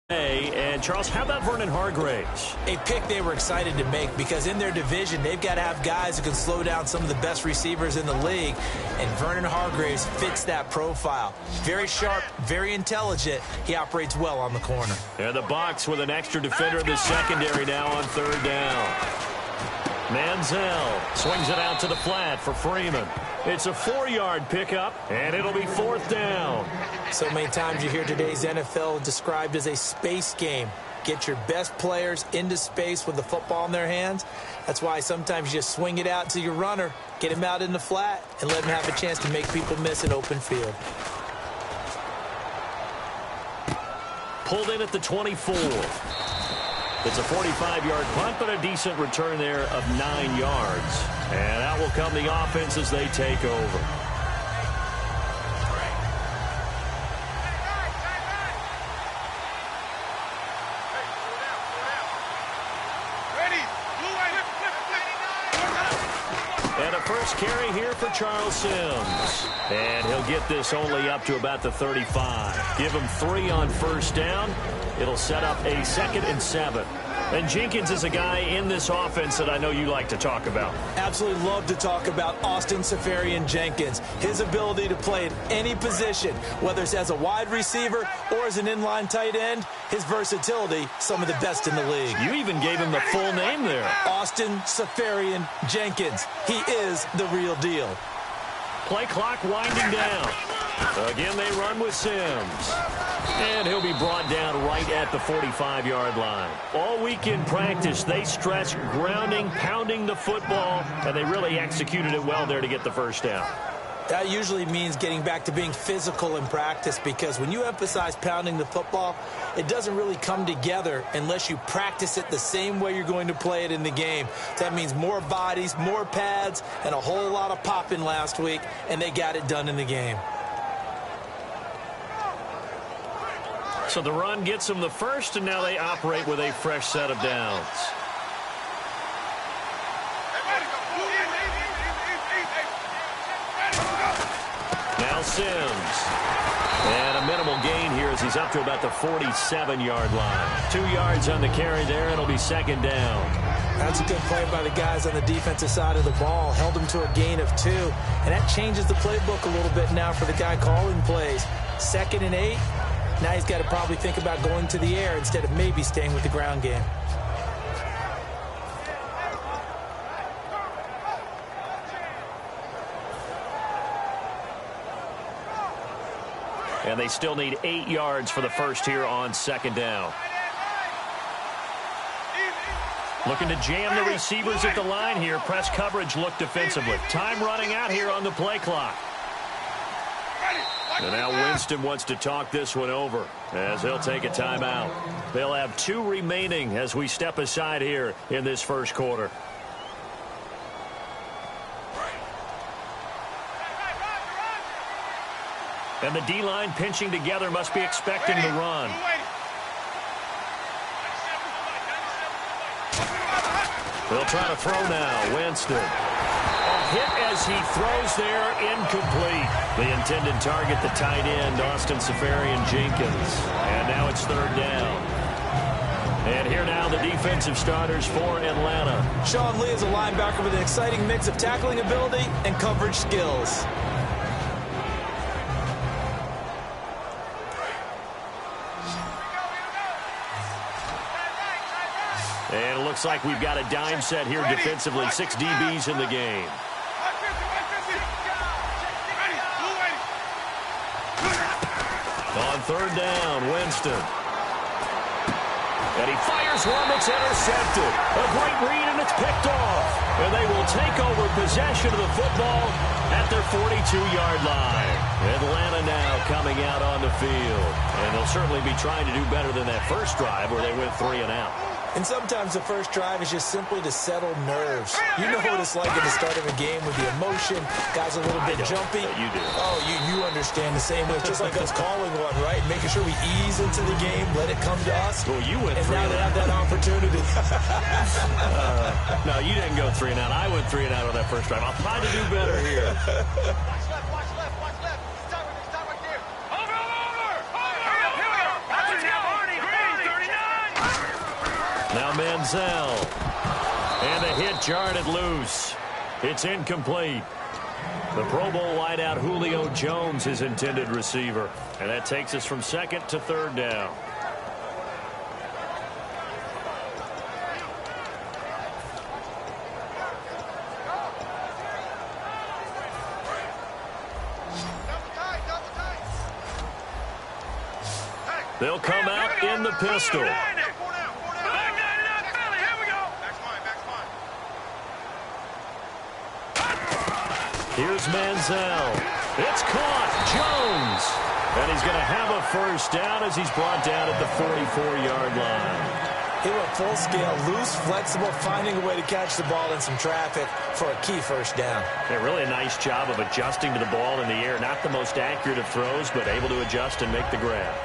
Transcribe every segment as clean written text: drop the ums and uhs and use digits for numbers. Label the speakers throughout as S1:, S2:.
S1: And Charles, how about Vernon Hargreaves?
S2: A pick they were excited to make because in their division, they've got to have guys who can slow down some of the best receivers in the league. And Vernon Hargreaves fits that profile. Very sharp, very intelligent. He operates well on the corner.
S1: And the Bucs with an extra defender in the secondary now on third down. Manziel swings it out to the flat for Freeman. It's a 4-yard pickup, and it'll be fourth down.
S2: So many times you hear today's NFL described as a space game. Get your best players into space with the football in their hands. That's why sometimes you just swing it out to your runner, get him out in the flat, and let him have a chance to make people miss an open field.
S1: Pulled in at the 24. It's a 45-yard punt, but a decent return there of 9 yards. And out will come the offense as they take over. And a first carry here for Charles Sims. And he'll get this only up to about the 35. Give him 3 on first down. It'll set up a 2nd and 7. And Jenkins is a guy in this offense that I know you like to talk about.
S2: Absolutely love to talk about Austin Seferian-Jenkins. His ability to play at any position, whether it's as a wide receiver or as an inline tight end, his versatility, some of the best in the league.
S1: You even gave him the full name there.
S2: Austin Seferian-Jenkins. He is the real deal.
S1: Play clock winding down. Again, they run with Sims. And he'll be brought down right at the 45-yard line. All week in practice, they stressed grounding, pounding the football, and they really executed it well there to get the first down.
S2: That usually means getting back to being physical in practice, because when you emphasize pounding the football, it doesn't really come together unless you practice it the same way you're going to play it in the game. That means more bodies, more pads, and a whole lot of popping last week, and they got it done in the game.
S1: So the run gets them the first, and now they operate with a fresh set of downs. Now Sims. And a minimal gain here as he's up to about the 47-yard line. 2 yards on the carry there, and it'll be 2nd down.
S2: That's a good play by the guys on the defensive side of the ball. Held them to a gain of 2. And that changes the playbook a little bit now for the guy calling plays. 2nd and 8. Now he's got to probably think about going to the air instead of maybe staying with the ground game.
S1: And they still need 8 yards for the first here on 2nd down. Looking to jam the receivers at the line here. Press coverage look defensively. Time running out here on the play clock. And now Winston wants to talk this one over as he'll take a timeout. They'll have 2 remaining as we step aside here in this first quarter. And the D-line pinching together, must be expecting the run. They'll try to throw now. Winston. Hit as he throws there, incomplete. The intended target, the tight end, Austin Seferian-Jenkins. And now it's 3rd down. And here now the defensive starters for Atlanta.
S2: Sean Lee is a linebacker with an exciting mix of tackling ability and coverage skills.
S1: And it looks like we've got a dime set here defensively. 6 DBs in the game. On 3rd down, Winston. And he fires one that's intercepted. A great read, and it's picked off. And they will take over possession of the football at their 42-yard line. Atlanta now coming out on the field. And they'll certainly be trying to do better than that first drive where they went 3 and out.
S2: And sometimes the first drive is just simply to settle nerves. You know what it's like at the start of a game with the emotion. Guys are a little bit jumpy.
S1: You do.
S2: Oh, you understand the same way. It's just like us calling one, right? Making sure we ease into the game, let it come to us.
S1: Well, you went
S2: and
S1: 3
S2: now
S1: and
S2: they
S1: out.
S2: have that opportunity.
S1: No, you didn't go 3 and out. I went 3 and out on that first drive. I'll try to do better here. Now Manziel. And the hit jarred it loose. It's incomplete. The Pro Bowl wideout Julio Jones, his intended receiver. And that takes us from second to third down. They'll come out in the pistol. Here's Manziel. It's caught. Jones. And he's going to have a first down as he's brought down at the 44-yard line.
S2: He went full scale, loose, flexible, finding a way to catch the ball in some traffic for a key first down.
S1: Yeah, really a nice job of adjusting to the ball in the air. Not the most accurate of throws, but able to adjust and make the grab.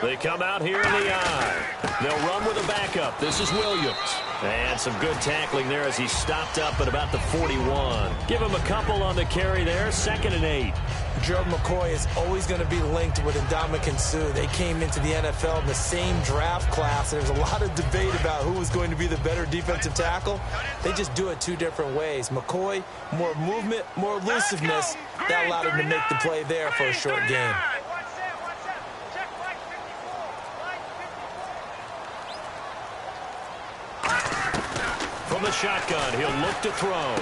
S1: They come out here in the eye. They'll run with a backup. This is Williams. And some good tackling there as he stopped up at about the 41. Give him a couple on the carry there. 2nd and 8.
S2: Gerald McCoy is always going to be linked with Ndamukong Suh. They came into the NFL in the same draft class. There's a lot of debate about who was going to be the better defensive tackle. They just do it two different ways. McCoy, more movement, more elusiveness. That allowed him to make the play there for a short gain.
S1: From the shotgun, he'll look to throw.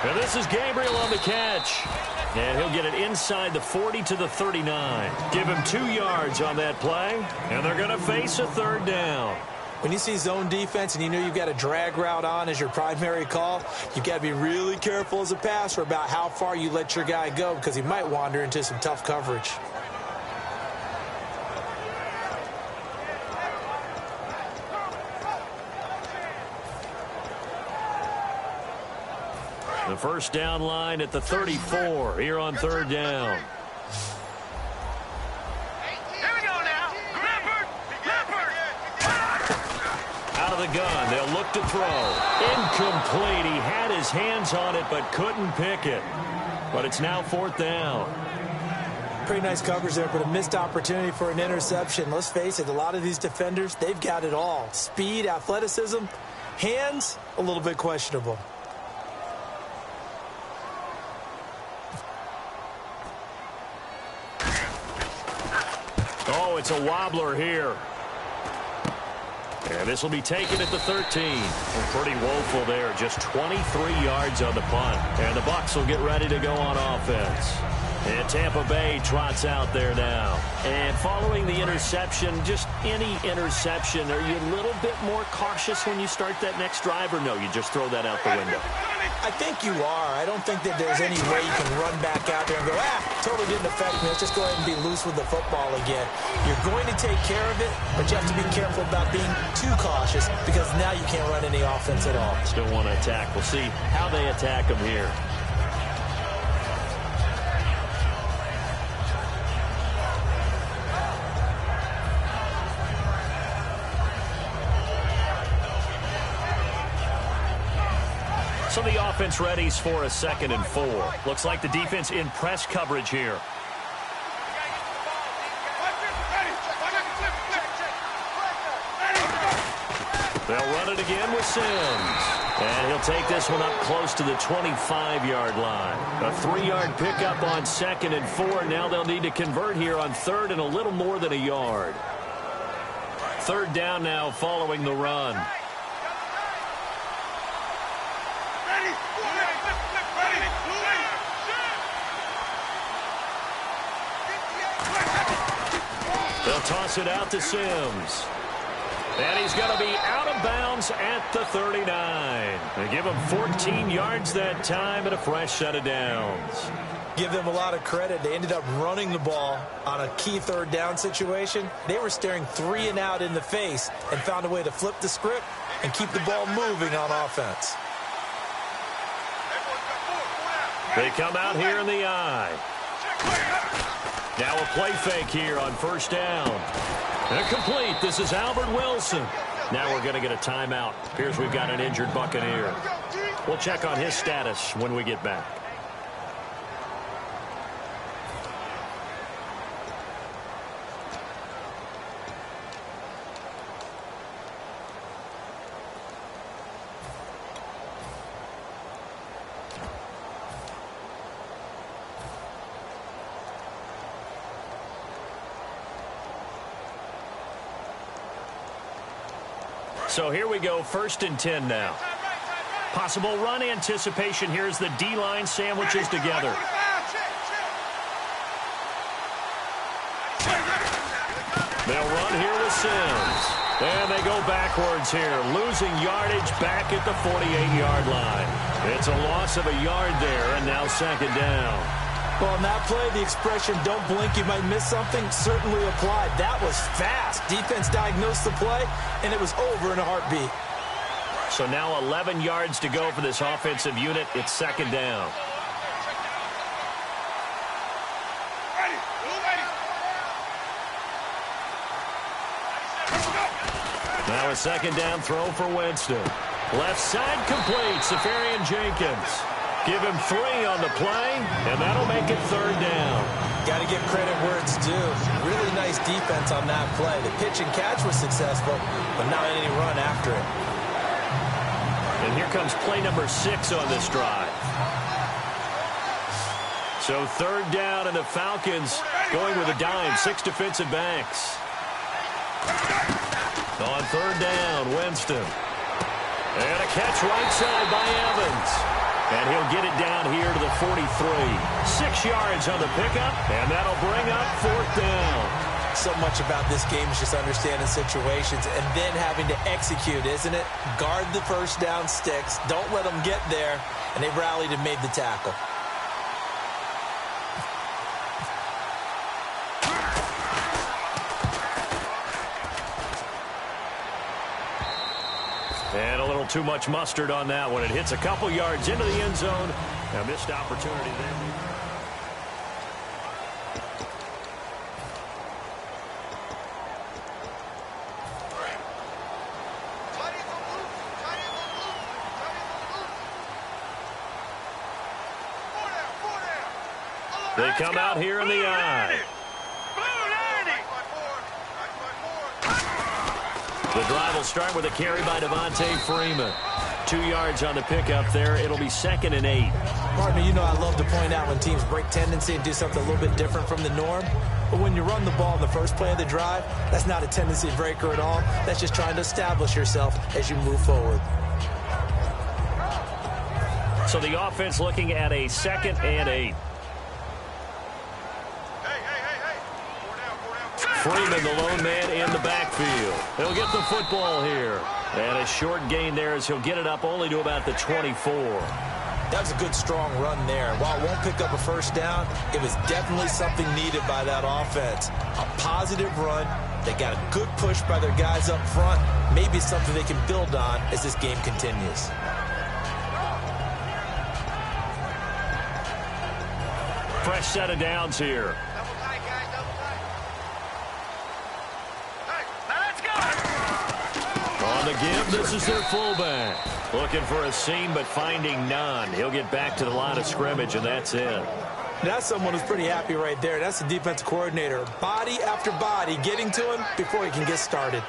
S1: And this is Gabriel on the catch. And he'll get it inside the 40 to the 39. Give him 2 yards on that play. And they're going to face a third down.
S2: When you see zone defense and you know you've got a drag route on as your primary call, you've got to be really careful as a passer about how far you let your guy go because he might wander into some tough coverage.
S1: The first down line at the 34 here on third down.
S3: Here we go now. Leopard.
S1: Out of the gun, they'll look to throw. Incomplete. He had his hands on it but couldn't pick it. But it's now 4th down.
S2: Pretty nice coverage there, but a missed opportunity for an interception. Let's face it, a lot of these defenders, they've got it all. Speed, athleticism, hands, a little bit questionable.
S1: Oh, it's a wobbler here. And this will be taken at the 13. Well, pretty woeful there. Just 23 yards on the punt. And the Bucs will get ready to go on offense. And Tampa Bay trots out there now. And following the interception, just any interception, are you a little bit more cautious when you start that next drive, or no, you just throw that out the window?
S2: I think you are. I don't think that there's any way you can run back out there and go, totally didn't affect me. Let's just go ahead and be loose with the football again. You're going to take care of it, but you have to be careful about being too cautious because now you can't run any offense at all.
S1: Still want to attack. We'll see how they attack them here. So the offense readies for a 2nd and 4. Looks like the defense in press coverage here. They'll run it again with Sims. And he'll take this one up close to the 25-yard line. A 3-yard pickup on 2nd and 4. Now they'll need to convert here on 3rd and a little more than a yard. 3rd down now following the run. They'll toss it out to Sims. And he's going to be out of bounds at the 39. They give him 14 yards that time and a fresh set of downs.
S2: Give them a lot of credit. They ended up running the ball on a key 3rd down situation. They were staring 3 and out in the face and found a way to flip the script and keep the ball moving on offense.
S1: They come out here in the eye. Now a play fake here on 1st down. And complete. This is Albert Wilson. Now we're going to get a timeout. Appears we've got an injured Buccaneer. We'll check on his status when we get back. So here we go, 1st and 10 now. Possible run anticipation. Here's the D-line sandwiches together. They'll run here with Sims. And they go backwards here, losing yardage back at the 48-yard line. It's a loss of a yard there, and now 2nd down.
S2: Well, on that play, the expression, don't blink, you might miss something, certainly applied. That was fast. Defense diagnosed the play, and it was over in a heartbeat.
S1: So now 11 yards to go for this offensive unit. It's 2nd down. Now a 2nd down throw for Winston. Left side complete, Safarian Jenkins. Give him 3 on the play, and that'll make it 3rd down.
S2: Got to give credit where it's due. Really nice defense on that play. The pitch and catch was successful, but not any run after it.
S1: And here comes play number 6 on this drive. So 3rd down, and the Falcons going with a dime. 6 defensive backs. On 3rd down, Winston. And a catch right side by Evans. And he'll get it down here to the 43. 6 yards on the pickup, and that'll bring up 4th down.
S2: So much about this game is just understanding situations and then having to execute, isn't it? Guard the 1st down sticks. Don't let them get there. And they rallied and made the tackle.
S1: And a little too much mustard on that one. It hits a couple yards into the end zone. A missed opportunity there. They come out here in the eye. The drive will start with a carry by Devontae Freeman. 2 yards on the pickup there. It'll be 2nd and 8.
S2: Partner, you know I love to point out when teams break tendency and do something a little bit different from the norm. But when you run the ball in the first play of the drive, that's not a tendency breaker at all. That's just trying to establish yourself as you move forward.
S1: So the offense looking at a 2nd and 8. Freeman, the lone man in the backfield. He'll get the football here. And a short gain there as he'll get it up only to about the 24.
S2: That was a good, strong run there. While it won't pick up a 1st down, it was definitely something needed by that offense. A positive run. They got a good push by their guys up front. Maybe something they can build on as this game continues.
S1: Fresh set of downs here. On the give, this is their fullback. Looking for a seam, but finding none. He'll get back to the line of scrimmage, and that's it.
S2: That's someone who's pretty happy right there. That's the defensive coordinator. Body after body getting to him before he can get started.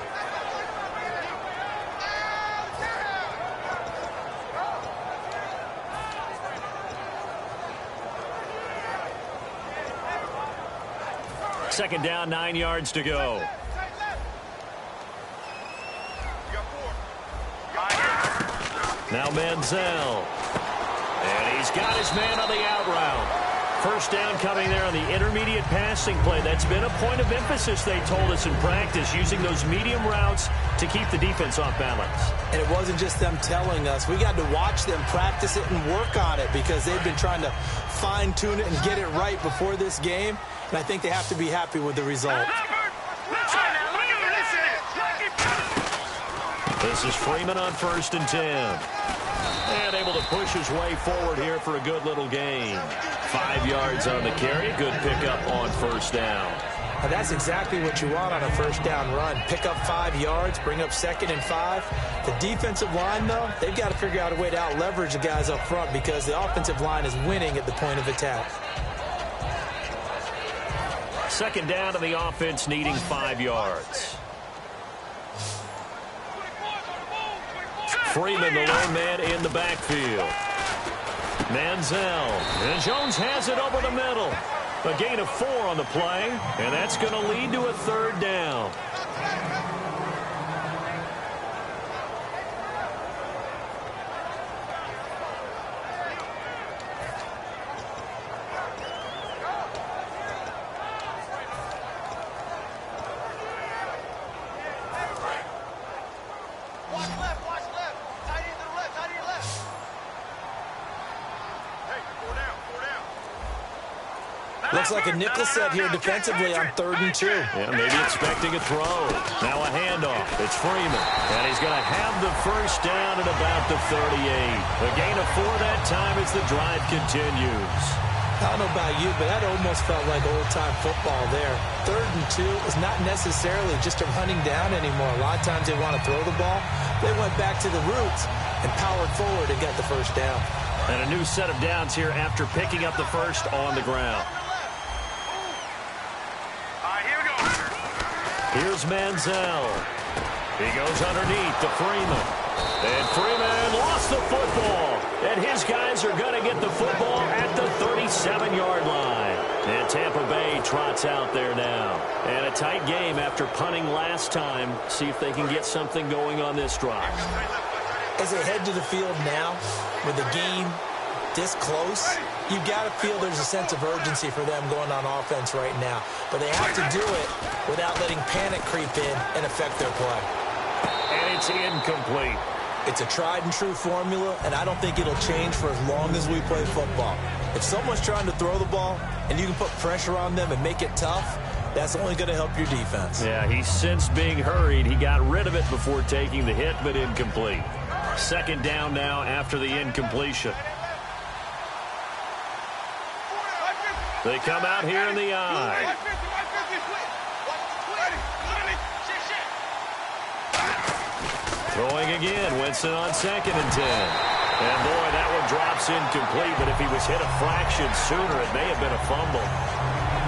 S1: Second down, 9 yards to go. Now Manziel. And he's got his man on the out route. 1st down coming there on the intermediate passing play. That's been a point of emphasis, they told us in practice, using those medium routes to keep the defense off balance.
S2: And it wasn't just them telling us. We got to watch them practice it and work on it because they've been trying to fine-tune it and get it right before this game. And I think they have to be happy with the result.
S1: This is Freeman on 1st and 10. And able to push his way forward here for a good little gain. 5 yards on the carry. Good pickup on 1st down.
S2: Now that's exactly what you want on a 1st down run. Pick up 5 yards, bring up 2nd and 5. The defensive line, though, they've got to figure out a way to out-leverage the guys up front because the offensive line is winning at the point of attack.
S1: 2nd down to the offense needing 5 yards. Freeman, the lone man in the backfield. Manziel. And Jones has it over the middle. A gain of 4 on the play, and that's going to lead to a 3rd down.
S2: Looks like a nickel set here defensively on 3rd and 2.
S1: Yeah, maybe expecting a throw. Now a handoff. It's Freeman. And he's going to have the first down at about the 38. A gain of 4 that time as the drive continues.
S2: I don't know about you, but that almost felt like old-time football there. 3rd and 2 is not necessarily just a running down anymore. A lot of times they want to throw the ball. They went back to the roots and powered forward and got the first down.
S1: And a new set of downs here after picking up the first on the ground. Here's Manziel. He goes underneath to Freeman. And Freeman lost the football. And his guys are going to get the football at the 37-yard line. And Tampa Bay trots out there now. And a tight game after punting last time. See if they can get something going on this drive.
S2: As they head to the field now, with the game this close, you've got to feel there's a sense of urgency for them going on offense right now. But they have to do it without letting panic creep in and affect their play.
S1: And it's incomplete.
S2: It's a tried-and-true formula, and I don't think it'll change for as long as we play football. If someone's trying to throw the ball and you can put pressure on them and make it tough, that's only going to help your defense.
S1: Yeah, he sensed being hurried. He got rid of it before taking the hit, but incomplete. 2nd down now after the incompletion. They come out here in the eye. Throwing again, Winston on 2nd and 10. And boy, that one drops incomplete, but if he was hit a fraction sooner, it may have been a fumble.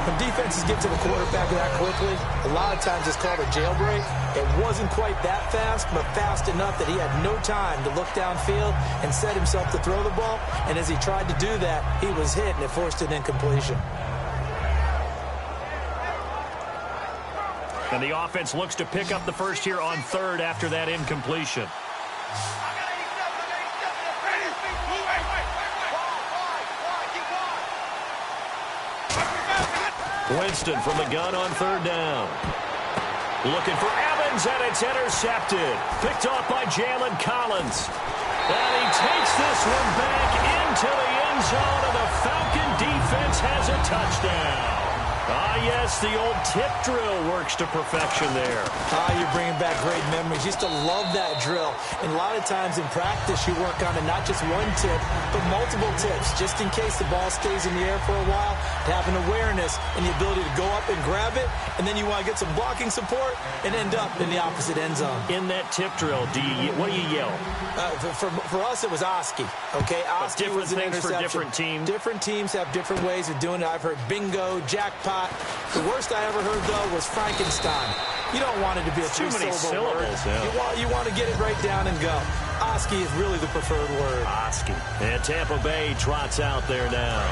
S2: When defenses get to the quarterback that quickly, a lot of times it's called a jailbreak. It wasn't quite that fast, but fast enough that he had no time to look downfield and set himself to throw the ball. And as he tried to do that, he was hit, and it forced an incompletion.
S1: And the offense looks to pick up the first here on 3rd after that incompletion. Winston from the gun on 3rd down. Looking for Evans, and it's intercepted. Picked off by Jalen Collins. And he takes this one back into the end zone, and the Falcon defense has a touchdown. Ah, yes, the old tip drill works to perfection there.
S2: Ah, you're bringing back great memories. Used to love that drill. And a lot of times in practice, you work on it, not just one tip, but multiple tips, just in case the ball stays in the air for a while, to have an awareness and the ability to go up and grab it, and then you want to get some blocking support and end up in the opposite end zone.
S1: In that tip drill, what do you yell?
S2: For us, it was Oski. Okay, Oski was an interception.
S1: For different teams.
S2: Different teams have different ways of doing it. I've heard bingo, jackpot. The worst I ever heard, though, was Frankenstein. You don't want it to be a three-syllable word. Yeah. You want to get it right down and go. Oski is really the preferred word.
S1: Oski. And Tampa Bay trots out there now.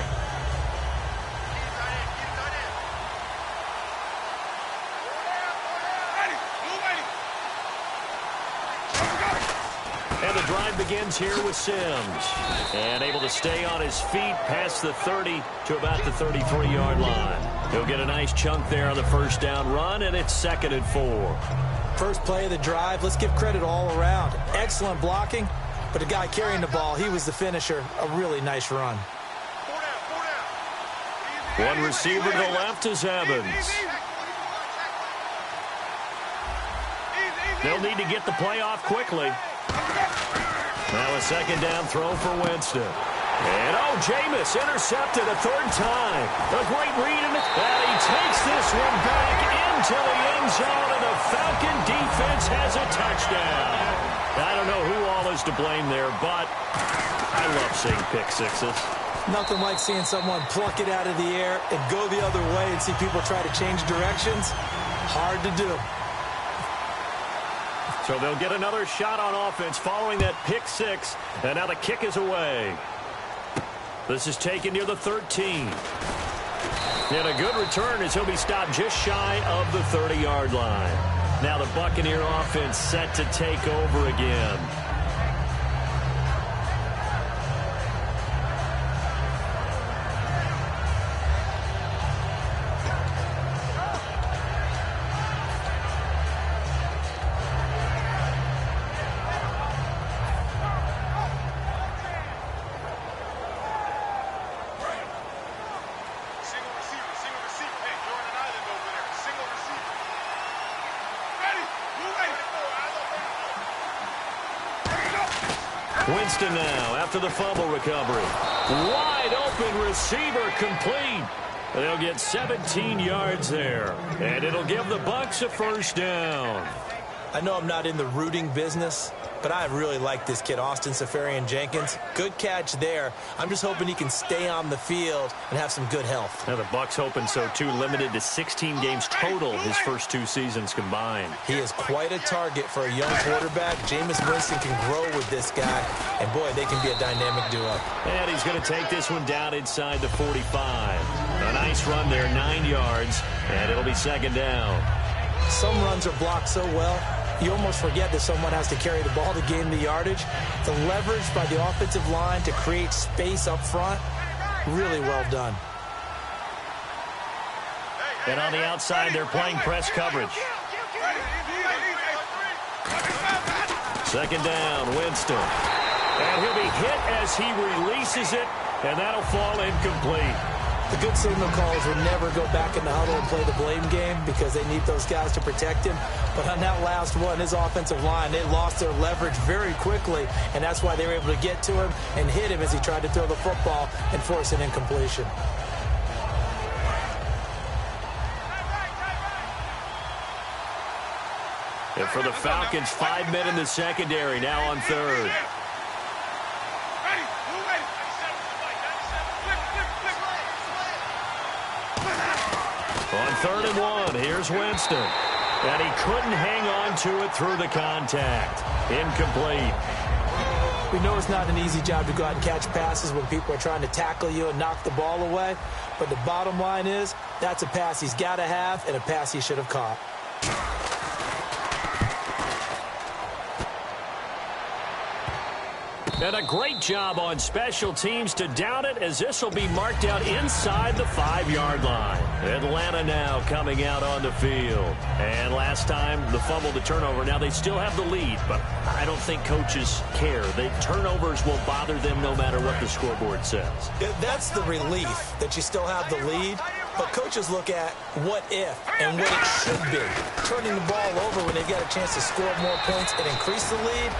S1: And the drive begins here with Sims. And able to stay on his feet past the 30 to about the 33-yard line. He'll get a nice chunk there on the first down run, and it's 2nd and 4.
S2: First play of the drive, let's give credit all around. Excellent blocking, but the guy carrying the ball, he was the finisher. A really nice run.
S1: One receiver to the left is Evans. They'll need to get the play off quickly. Now a 2nd down throw for Winston. And Jameis intercepted a 3rd time. A great read in it. And he takes this one back into the end zone, and the Falcon defense has a touchdown. I don't know who all is to blame there, but I love seeing pick sixes.
S2: Nothing like seeing someone pluck it out of the air and go the other way and see people try to change directions. Hard to do.
S1: So they'll get another shot on offense following that pick six, and now the kick is away. This is taken near the 13. And a good return as he'll be stopped just shy of the 30-yard line. Now the Buccaneer offense set to take over again. Winston now after the fumble recovery. Wide open receiver complete. They'll get 17 yards there, and it'll give the Bucs a first down.
S2: I know I'm not in the rooting business, but I really like this kid, Austin Seferian-Jenkins. Good catch there. I'm just hoping he can stay on the field and have some good health.
S1: Now the Bucs hoping so too, limited to 16 games total his first 2 seasons combined.
S2: He is quite a target for a young quarterback. Jameis Winston can grow with this guy, and boy, they can be a dynamic duo.
S1: And he's going to take this one down inside the 45. A nice run there, 9 yards, and it'll be second down.
S2: Some runs are blocked so well, you almost forget that someone has to carry the ball to gain the yardage. The leverage by the offensive line to create space up front, really well done.
S1: And on the outside, they're playing press coverage. Second down, Winston. And he'll be hit as he releases it, and that'll fall incomplete.
S2: The good signal callers would never go back in the huddle and play the blame game because they need those guys to protect him. But on that last one, his offensive line, they lost their leverage very quickly, and that's why they were able to get to him and hit him as he tried to throw the football and force an incompletion.
S1: And for the Falcons, 5 men in the secondary, now on third. On 3rd and 1, here's Winston. And he couldn't hang on to it through the contact. Incomplete.
S2: We know it's not an easy job to go out and catch passes when people are trying to tackle you and knock the ball away. But the bottom line is, that's a pass he's got to have and a pass he should have caught.
S1: And a great job on special teams to down it, as this will be marked out inside the 5-yard line. Atlanta now coming out on the field. And last time, the fumble, the turnover. Now they still have the lead, but I don't think coaches care. The turnovers will bother them no matter what the scoreboard says.
S2: That's the relief that you still have the lead. But coaches look at what if and what it should be. Turning the ball over when they've got a chance to score more points and increase the lead,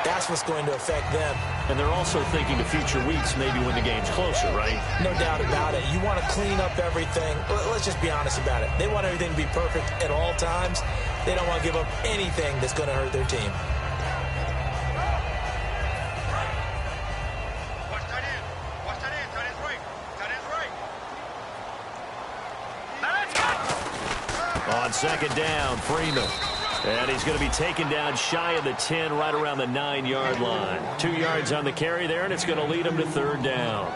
S2: that's what's going to affect them.
S1: And they're also thinking to future weeks, maybe when the game's closer, right?
S2: No doubt about it. You want to clean up everything. Let's just be honest about it. They want everything to be perfect at all times. They don't want to give up anything that's going to hurt their team.
S1: On second down, Freeman. And he's going to be taken down shy of the 10, right around the 9-yard line. 2 yards on the carry there, and it's going to lead him to 3rd down.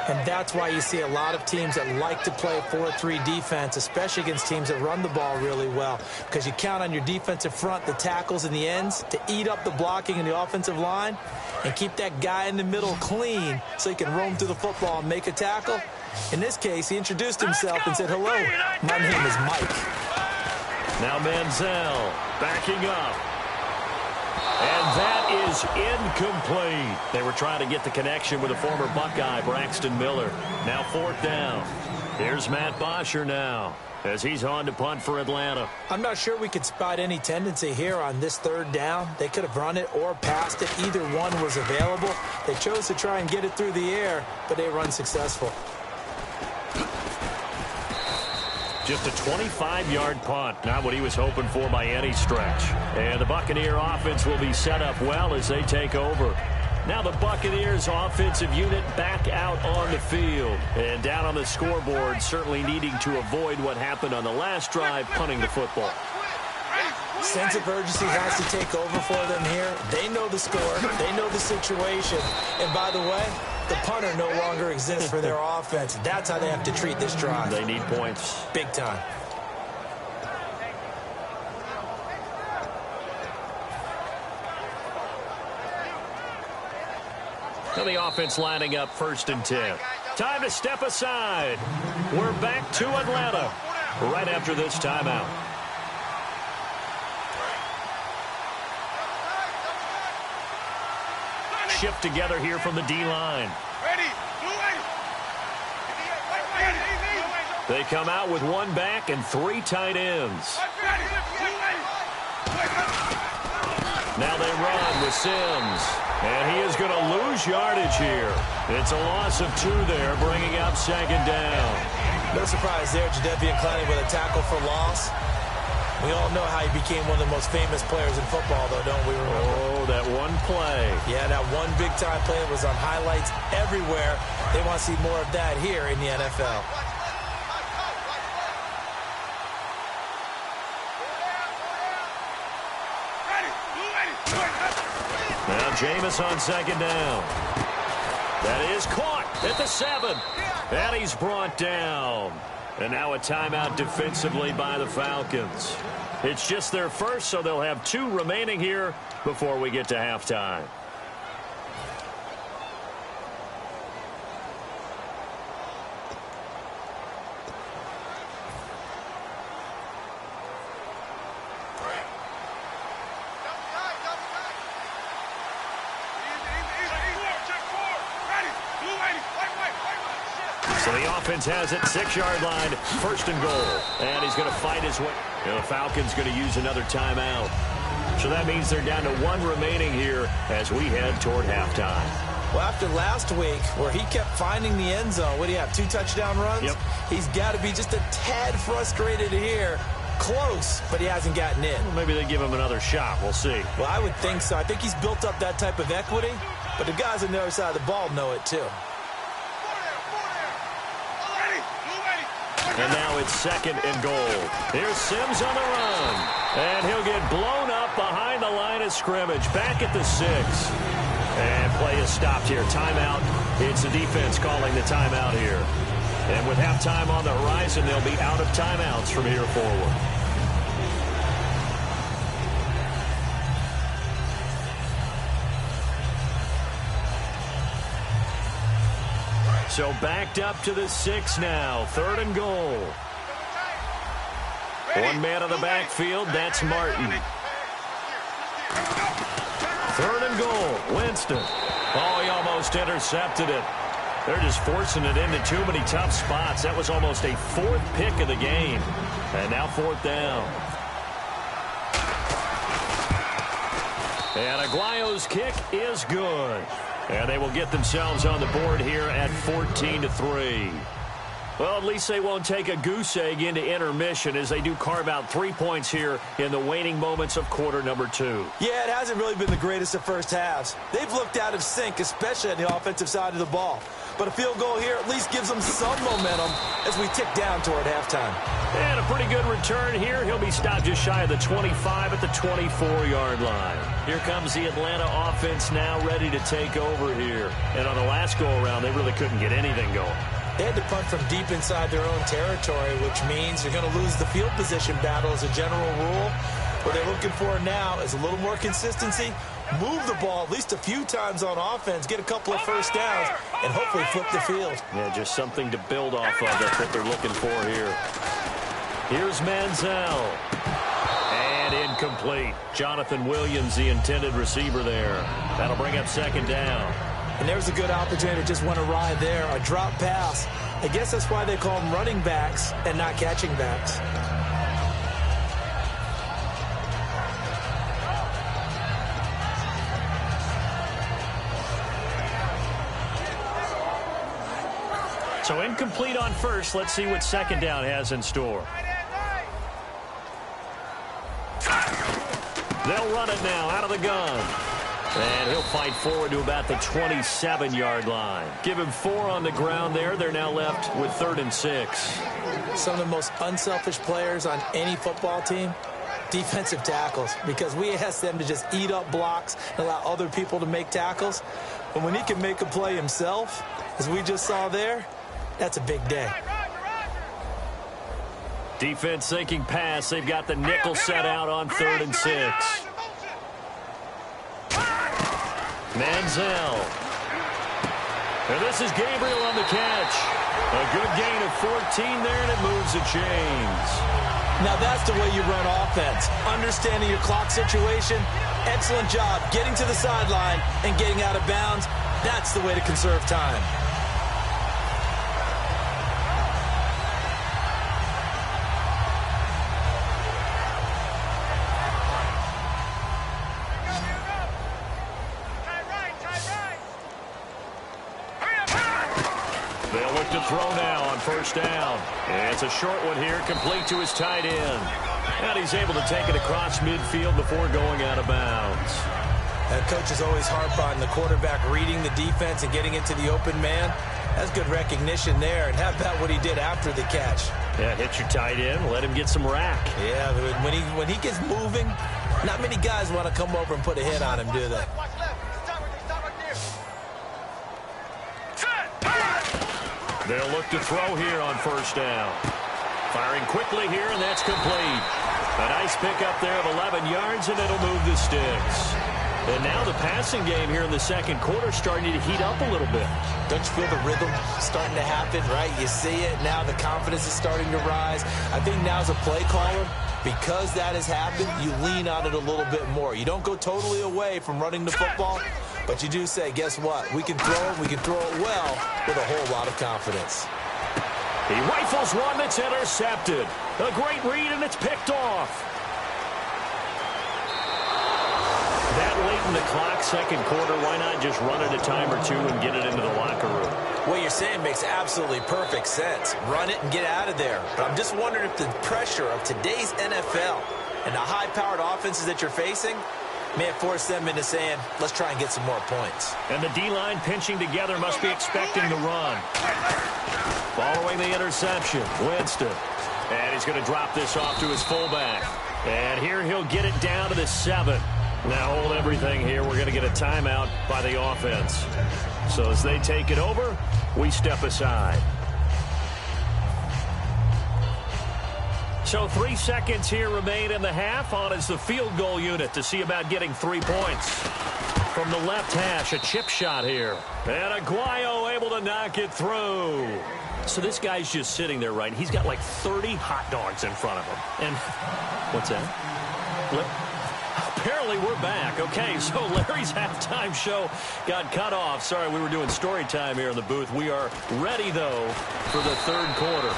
S2: And that's why you see a lot of teams that like to play 4-3 defense, especially against teams that run the ball really well, because you count on your defensive front, the tackles and the ends, to eat up the blocking in the offensive line and keep that guy in the middle clean so he can roam through the football and make a tackle. In this case, he introduced himself and said, "Hello, my name is Mike."
S1: Now Manziel backing up. And that is incomplete. They were trying to get the connection with a former Buckeye, Braxton Miller. Now 4th down. Here's Matt Bosher now as he's on to punt for Atlanta.
S2: I'm not sure we could spot any tendency here on this 3rd down. They could have run it or passed it. Either one was available. They chose to try and get it through the air, but they were unsuccessful.
S1: Just a 25-yard punt, not what he was hoping for by any stretch. And the Buccaneer offense will be set up well as they take over. Now the Buccaneers offensive unit back out on the field. And down on the scoreboard, certainly needing to avoid what happened on the last drive, punting the football.
S2: Sense of urgency has to take over for them here. They know the score. They know the situation. And by the way, the punter no longer exists for their offense. That's how they have to treat this drive.
S1: They need points.
S2: Big time.
S1: Now the offense lining up 1st and 10. Time to step aside. We're back to Atlanta right after this timeout. Shift together here from the D-line. They come out with 1 back and 3 tight ends. Now they run with Sims. And he is going to lose yardage here. It's a loss of 2 there, bringing up second down.
S2: No surprise there, Jadeveon Clowney with a tackle for loss. We all know how he became one of the most famous players in football, though, don't we remember?
S1: Oh, that one play.
S2: Yeah, that one big-time play was on highlights everywhere. They want to see more of that here in the NFL.
S1: Now Jameis on second down. That is caught at the 7. And he's brought down. And now a timeout defensively by the Falcons. It's just their first, so they'll have 2 remaining here before we get to halftime. So the offense has it, 6-yard line, 1st and goal. And he's going to fight his way. The Falcons going to use another timeout. So that means they're down to 1 remaining here as we head toward halftime.
S2: Well, after last week where he kept finding the end zone, what do you have, 2 touchdown runs?
S1: Yep.
S2: He's got to be just a tad frustrated here. Close, but he hasn't gotten in.
S1: Well, maybe they give him another shot. We'll see.
S2: Well, I would think so. I think he's built up that type of equity, but the guys on the other side of the ball know it too.
S1: And now it's 2nd and goal. Here's Sims on the run. And he'll get blown up behind the line of scrimmage. Back at the 6. And play is stopped here. Timeout. It's the defense calling the timeout here. And with halftime on the horizon, they'll be out of timeouts from here forward. So backed up to the 6 now. 3rd and goal. 1 man on the backfield. That's Martin. 3rd and goal. Winston. Oh, he almost intercepted it. They're just forcing it into too many tough spots. That was almost a 4th pick of the game. And now 4th down. And Aguayo's kick is good. And they will get themselves on the board here at 14-3. Well, at least they won't take a goose egg into intermission as they do carve out 3 points here in the waning moments of quarter number 2.
S2: Yeah, it hasn't really been the greatest of first halves. They've looked out of sync, especially on the offensive side of the ball. But a field goal here at least gives them some momentum as we tick down toward halftime.
S1: And a pretty good return here. He'll be stopped just shy of the 25 at the 24-yard line. Here comes the Atlanta offense now ready to take over here. And on the last go-around, they really couldn't get anything going.
S2: They had to punt from deep inside their own territory, which means you're going to lose the field position battle as a general rule. What they're looking for now is a little more consistency, move the ball at least a few times on offense, get a couple of first downs, and hopefully flip the field.
S1: Yeah, just something to build off of. That's what they're looking for here. Here's Manziel. And incomplete. Jonathan Williams, the intended receiver there. That'll bring up 2nd down.
S2: And there's a good opportunity to just went awry there, a drop pass. I guess that's why they call them running backs and not catching backs.
S1: So incomplete on first. Let's see what 2nd down has in store. They'll run it now out of the gun. And he'll fight forward to about the 27-yard line. Give him 4 on the ground there. They're now left with 3rd and 6.
S2: Some of the most unselfish players on any football team, defensive tackles, because we ask them to just eat up blocks and allow other people to make tackles. But when he can make a play himself, as we just saw there, that's a big day.
S1: Defense thinking pass. They've got the nickel set out on 3rd and 6. Manziel. And this is Gabriel on the catch. A good gain of 14 there, and it moves the chains.
S2: Now that's the way you run offense. Understanding your clock situation. Excellent job getting to the sideline and getting out of bounds. That's the way to conserve time.
S1: They'll look to throw now on first down. And it's a short one here, complete to his tight end. And he's able to take it across midfield before going out of bounds.
S2: And coaches always harp on the quarterback reading the defense and getting into the open man. That's good recognition there. And how about what he did after the catch?
S1: Yeah, hit your tight end, let him get some rack.
S2: Yeah, when he gets moving, not many guys want to come over and put a hit on him, do they?
S1: They'll look to throw here on first down. Firing quickly here, and that's complete. A nice pickup there of 11 yards, and it'll move the sticks. And now the passing game here in the second quarter starting to heat up a little bit.
S2: Don't you feel the rhythm starting to happen, right? You see it. Now the confidence is starting to rise. I think now as a play caller, because that has happened, you lean on it a little bit more. You don't go totally away from running the football, but you do say, guess what? We can throw it. We can throw it well with a whole lot of confidence.
S1: He rifles one that's intercepted. A great read, and it's picked off. That late in the clock, second quarter, why not just run it a time or two and get it into the locker room?
S2: What you're saying makes absolutely perfect sense. Run it and get out of there. But I'm just wondering if the pressure of today's NFL and the high-powered offenses that you're facing may have forced them into saying, let's try and get some more points.
S1: And the D-line pinching together must be expecting the run. Following the interception, Winston. And he's going to drop this off to his fullback. And here he'll get it down to the 7. Now hold everything here. We're going to get a timeout by the offense. So as they take it over, we step aside. So 3 seconds here remain in the half. On is the field goal unit to see about getting 3 points. From the left hash, a chip shot here. And Aguayo able to knock it through. So this guy's just sitting there, right? He's got like 30 hot dogs in front of him. And what's that? Apparently we're back. Okay, so Larry's halftime show got cut off. Sorry, we were doing story time here in the booth. We are ready, though, for the third quarter.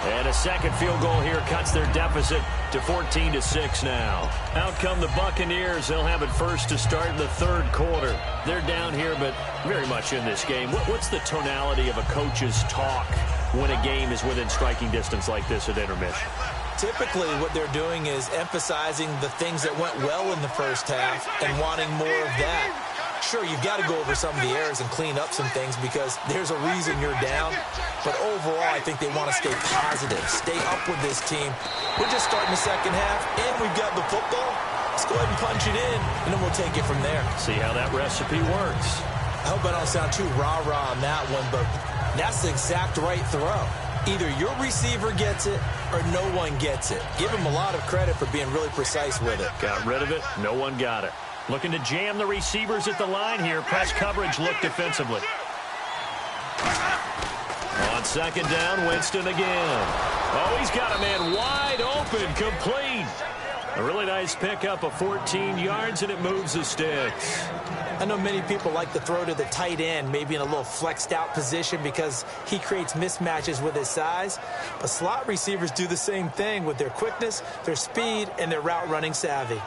S1: And a second field goal here cuts their deficit to 14-6 now. Out come the Buccaneers. They'll have it first to start the third quarter. They're down here, but very much in this game. What's the tonality of a coach's talk when a game is within striking distance like this at intermission?
S2: Typically, what they're doing is emphasizing the things that went well in the first half and wanting more of that. Sure, you've got to go over some of the errors and clean up some things because there's a reason you're down. But overall, I think they want to stay positive, stay up with this team. We're just starting the second half, and we've got the football. Let's go ahead and punch it in, and then we'll take it from there.
S1: See how that recipe works.
S2: I hope I don't sound too rah-rah on that one, but that's the exact right throw. Either your receiver gets it or no one gets it. Give him a lot of credit for being really precise with it.
S1: Got rid of it. No one got it. Looking to jam the receivers at the line here. Press coverage look defensively. On second down, Winston again. Oh, he's got a man wide open, complete. A really nice pickup of 14 yards, and it moves the sticks.
S2: I know many people like to throw to the tight end, maybe in a little flexed out position because he creates mismatches with his size. But slot receivers do the same thing with their quickness, their speed, and their route running savvy.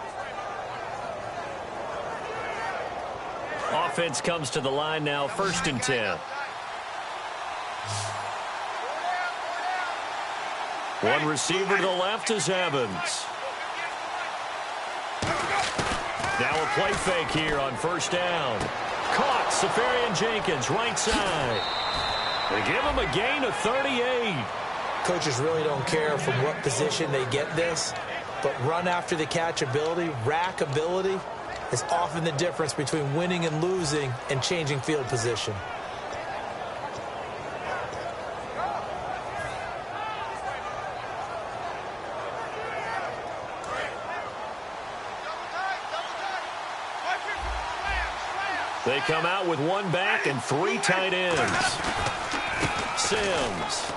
S1: Offense comes to the line now, 1st and 10. One receiver to the left is Evans. Now a play fake here on first down. Caught, Safarian-Jenkins, right side. They give him a gain of 38.
S2: Coaches really don't care from what position they get this, but run after the catch ability, rack ability, is often the difference between winning and losing and changing field position.
S1: They come out with one back and 3 tight ends. Sims.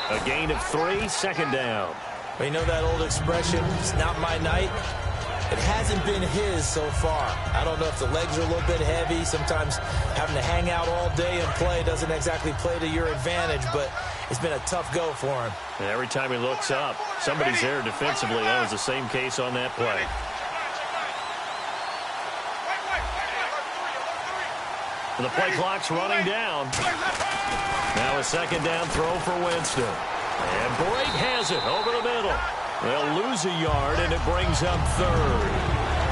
S1: A gain of 3, second down.
S2: Well, you know that old expression, it's not my night? It hasn't been his so far. I don't know if the legs are a little bit heavy. Sometimes having to hang out all day and play doesn't exactly play to your advantage, but it's been a tough go for him.
S1: And every time he looks up, somebody's there defensively. That was the same case on that play. The play clock's running down. Now a second down throw for Winston. And Brake has it over the middle. They'll lose a yard, and it brings up third.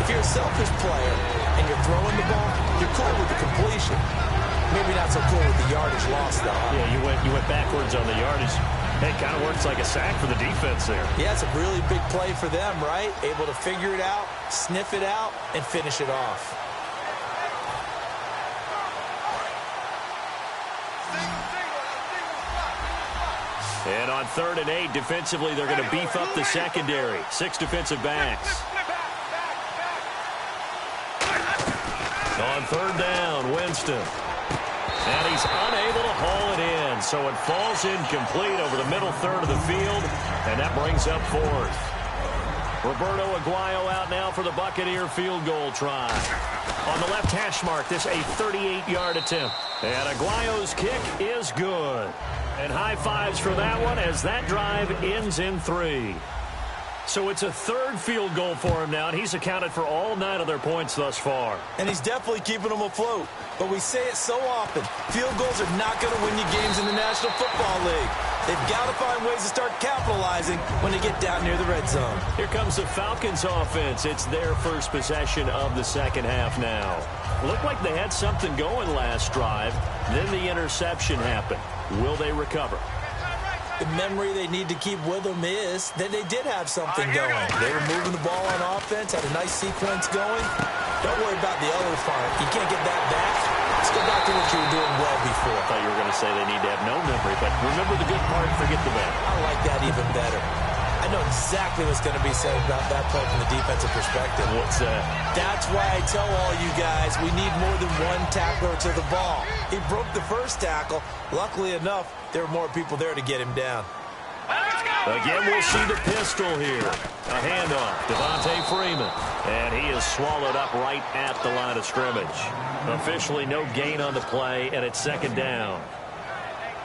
S2: If you're a selfish player and you're throwing the ball, you're cool with the completion. Maybe not so cool with the yardage loss, though.
S1: Yeah, you went backwards on the yardage. Hey, it kind of works like a sack for the defense there.
S2: Yeah, it's a really big play for them, right? Able to figure it out, sniff it out, and finish it off.
S1: And on 3rd and 8, defensively, they're going to beef up the secondary. 6 defensive backs. On 3rd down, Winston. And he's unable to haul it in, so it falls incomplete over the middle third of the field, and that brings up 4th. Roberto Aguayo out now for the Buccaneer field goal try. On the left hash mark, this a 38-yard attempt. And Aguayo's kick is good. And high fives for that one as that drive ends in 3. So it's a 3rd field goal for him now, and he's accounted for all 9 of their points thus far.
S2: And he's definitely keeping them afloat. But we say it so often, field goals are not going to win you games in the National Football League. They've got to find ways to start capitalizing when they get down near the red zone.
S1: Here comes the Falcons offense. It's their first possession of the second half now. Looked like they had something going last drive. Then the interception happened. Will they recover?
S2: The memory they need to keep with them is that they did have something going. They were moving the ball on offense, had a nice sequence going. Don't worry about the other part. You can't get that back. Let's go back to what you were doing well before.
S1: I thought you were going to say they need to have no memory, but remember the good part, forget the bad.
S2: I like that even better. I know exactly what's going to be said about that play from the defensive perspective.
S1: What's that?
S2: That's why I tell all you guys we need more than one tackler to the ball. He broke the first tackle. Luckily enough, there were more people there to get him down.
S1: Again, we'll see the pistol here. A handoff, Devontae Freeman. And he is swallowed up right at the line of scrimmage. Officially no gain on the play, and it's 2nd down.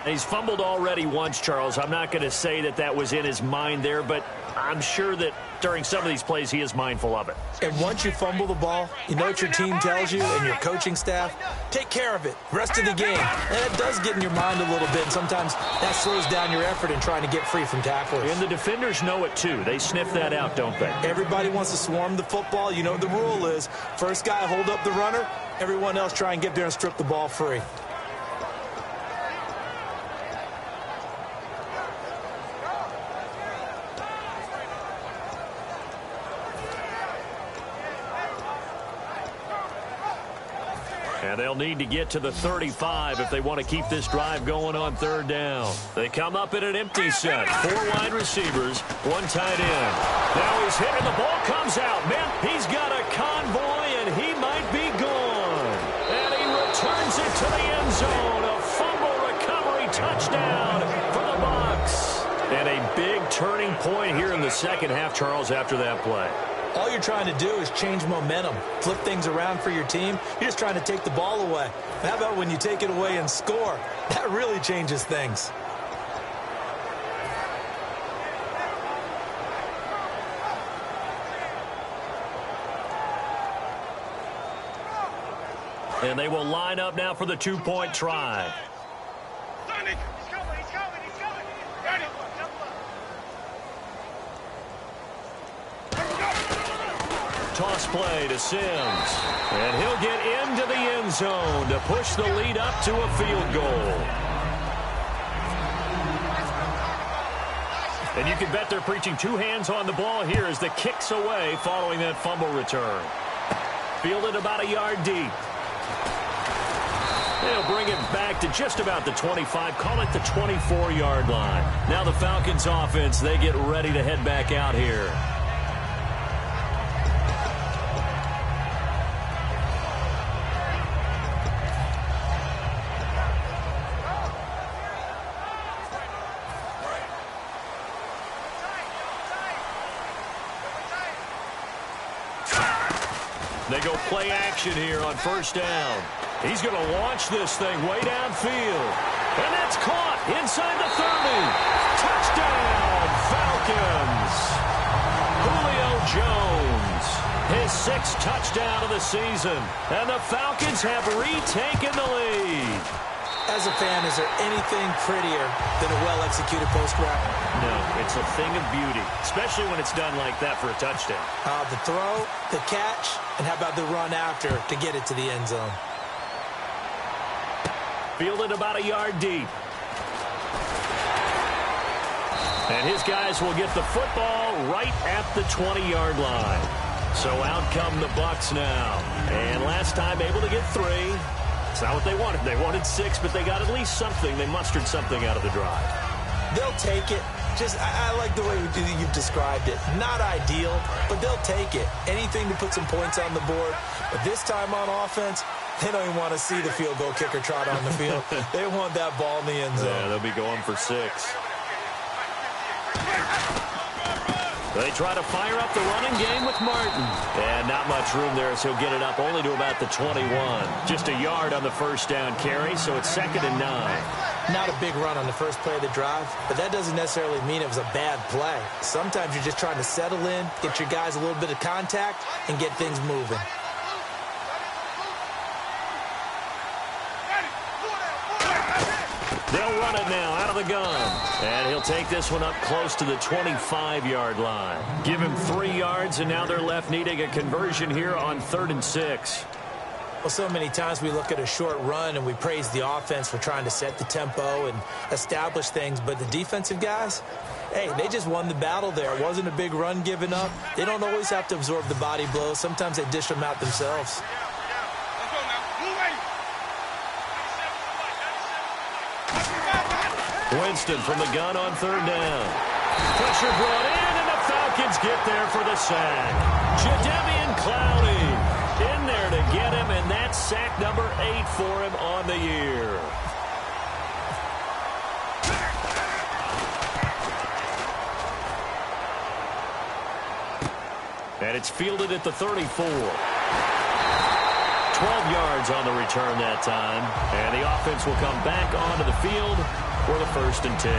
S1: He's fumbled already once, Charles. I'm not going to say that that was in his mind there, but I'm sure that during some of these plays he is mindful of it.
S2: And once you fumble the ball, you know what your team tells you and your coaching staff? Take care of it. Rest of the game. And it does get in your mind a little bit. Sometimes that slows down your effort in trying to get free from tacklers.
S1: And the defenders know it too. They sniff that out, don't they?
S2: Everybody wants to swarm the football. You know what the rule is. First guy hold up the runner. Everyone else try and get there and strip the ball free.
S1: And they'll need to get to the 35 if they want to keep this drive going on 3rd down. They come up in an empty set. 4 wide receivers, 1 tight end. Now he's hit and the ball comes out. Man, he's got a convoy and he might be gone. And he returns it to the end zone. A fumble recovery touchdown for the Bucs. And a big turning point here in the second half, Charles, after that play.
S2: All you're trying to do is change momentum, flip things around for your team. You're just trying to take the ball away. How about when you take it away and score? That really changes things.
S1: And they will line up now for the 2-point try. Toss play to Sims. And he'll get into the end zone to push the lead up to a field goal. And you can bet they're preaching 2 hands on the ball here as the kick's away following that fumble return. Fielded about a yard deep. They'll bring it back to just about the 25, call it the 24-yard line. Now the Falcons offense, they get ready to head back out here. They go play action here on 1st down. He's going to launch this thing way downfield. And that's caught inside the 30. Touchdown, Falcons. Julio Jones. His 6th touchdown of the season. And the Falcons have retaken the lead.
S2: As a fan, is there anything prettier than a well-executed post route?
S1: No, it's a thing of beauty, especially when it's done like that for a touchdown.
S2: The throw, the catch, and how about the run after to get it to the end zone?
S1: Fielded about a yard deep. And his guys will get the football right at the 20-yard line. So out come the Bucs now. And last time able to get 3. It's not what they wanted. They wanted 6, but they got at least something. They mustered something out of the drive.
S2: They'll take it. I like the way you've described it. Not ideal, but they'll take it. Anything to put some points on the board. But this time on offense, they don't even want to see the field goal kicker trot on the field. They want that ball in the end zone.
S1: Yeah, they'll be going for 6. They try to fire up the running game with Martin. And not much room there as he'll get it up only to about the 21. Just a yard on the first down carry, so it's 2nd and 9.
S2: Not a big run on the first play of the drive, but that doesn't necessarily mean it was a bad play. Sometimes you're just trying to settle in, get your guys a little bit of contact, and get things moving.
S1: They'll run it now out of the gun. And he'll take this one up close to the 25-yard line. Give him 3 yards, and now they're left needing a conversion here on 3rd and 6.
S2: Well, so many times we look at a short run and we praise the offense for trying to set the tempo and establish things. But the defensive guys, hey, they just won the battle there. It wasn't a big run given up. They don't always have to absorb the body blows. Sometimes they dish them out themselves.
S1: Winston from the gun on 3rd down. Pressure brought in, and the Falcons get there for the sack. Jadeveon Clowney in there to get him, and that's sack number 8 for him on the year. And it's fielded at the 34. 12 yards on the return that time. And the offense will come back onto the field for the 1st and 10.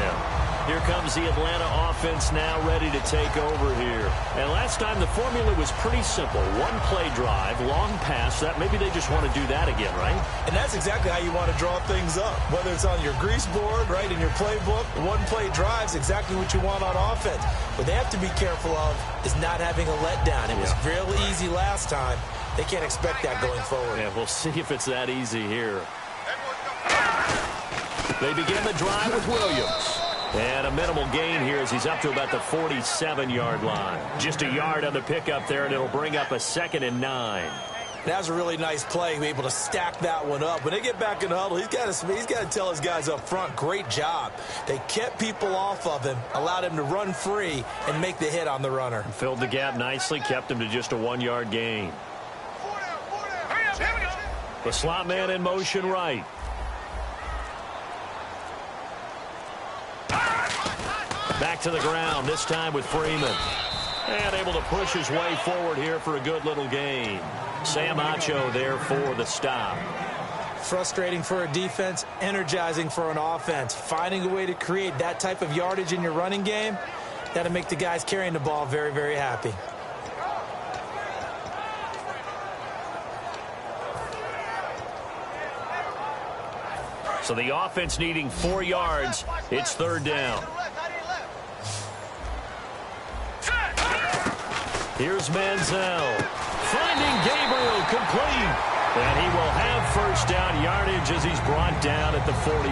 S1: Here comes the Atlanta offense now ready to take over here. And last time the formula was pretty simple. 1-play drive, long pass. That maybe they just want to do that again, right?
S2: And that's exactly how you want to draw things up. Whether it's on your grease board, right, in your playbook, 1-play drive's exactly what you want on offense. What they have to be careful of is not having a letdown. It was real easy last time. They can't expect that going forward.
S1: Yeah, we'll see if it's that easy here. They begin the drive with Williams. And a minimal gain here as he's up to about the 47-yard line. Just a yard on the pickup there, and it'll bring up a 2nd and 9.
S2: That was a really nice play, be able to stack that one up. When they get back in the huddle, he's got to tell his guys up front, great job. They kept people off of him, allowed him to run free, and make the hit on the runner.
S1: Filled the gap nicely, kept him to just a 1-yard gain. The slot man in motion right. Back to the ground, this time with Freeman. And able to push his way forward here for a good little gain. Sam Acho there for the stop.
S2: Frustrating for a defense, energizing for an offense. Finding a way to create that type of yardage in your running game, that'll make the guys carrying the ball very, very happy.
S1: So the offense needing 4 yards. It's 3rd down. Here's Manziel. Finding Gabriel complete. And he will have 1st down yardage as he's brought down at the 41.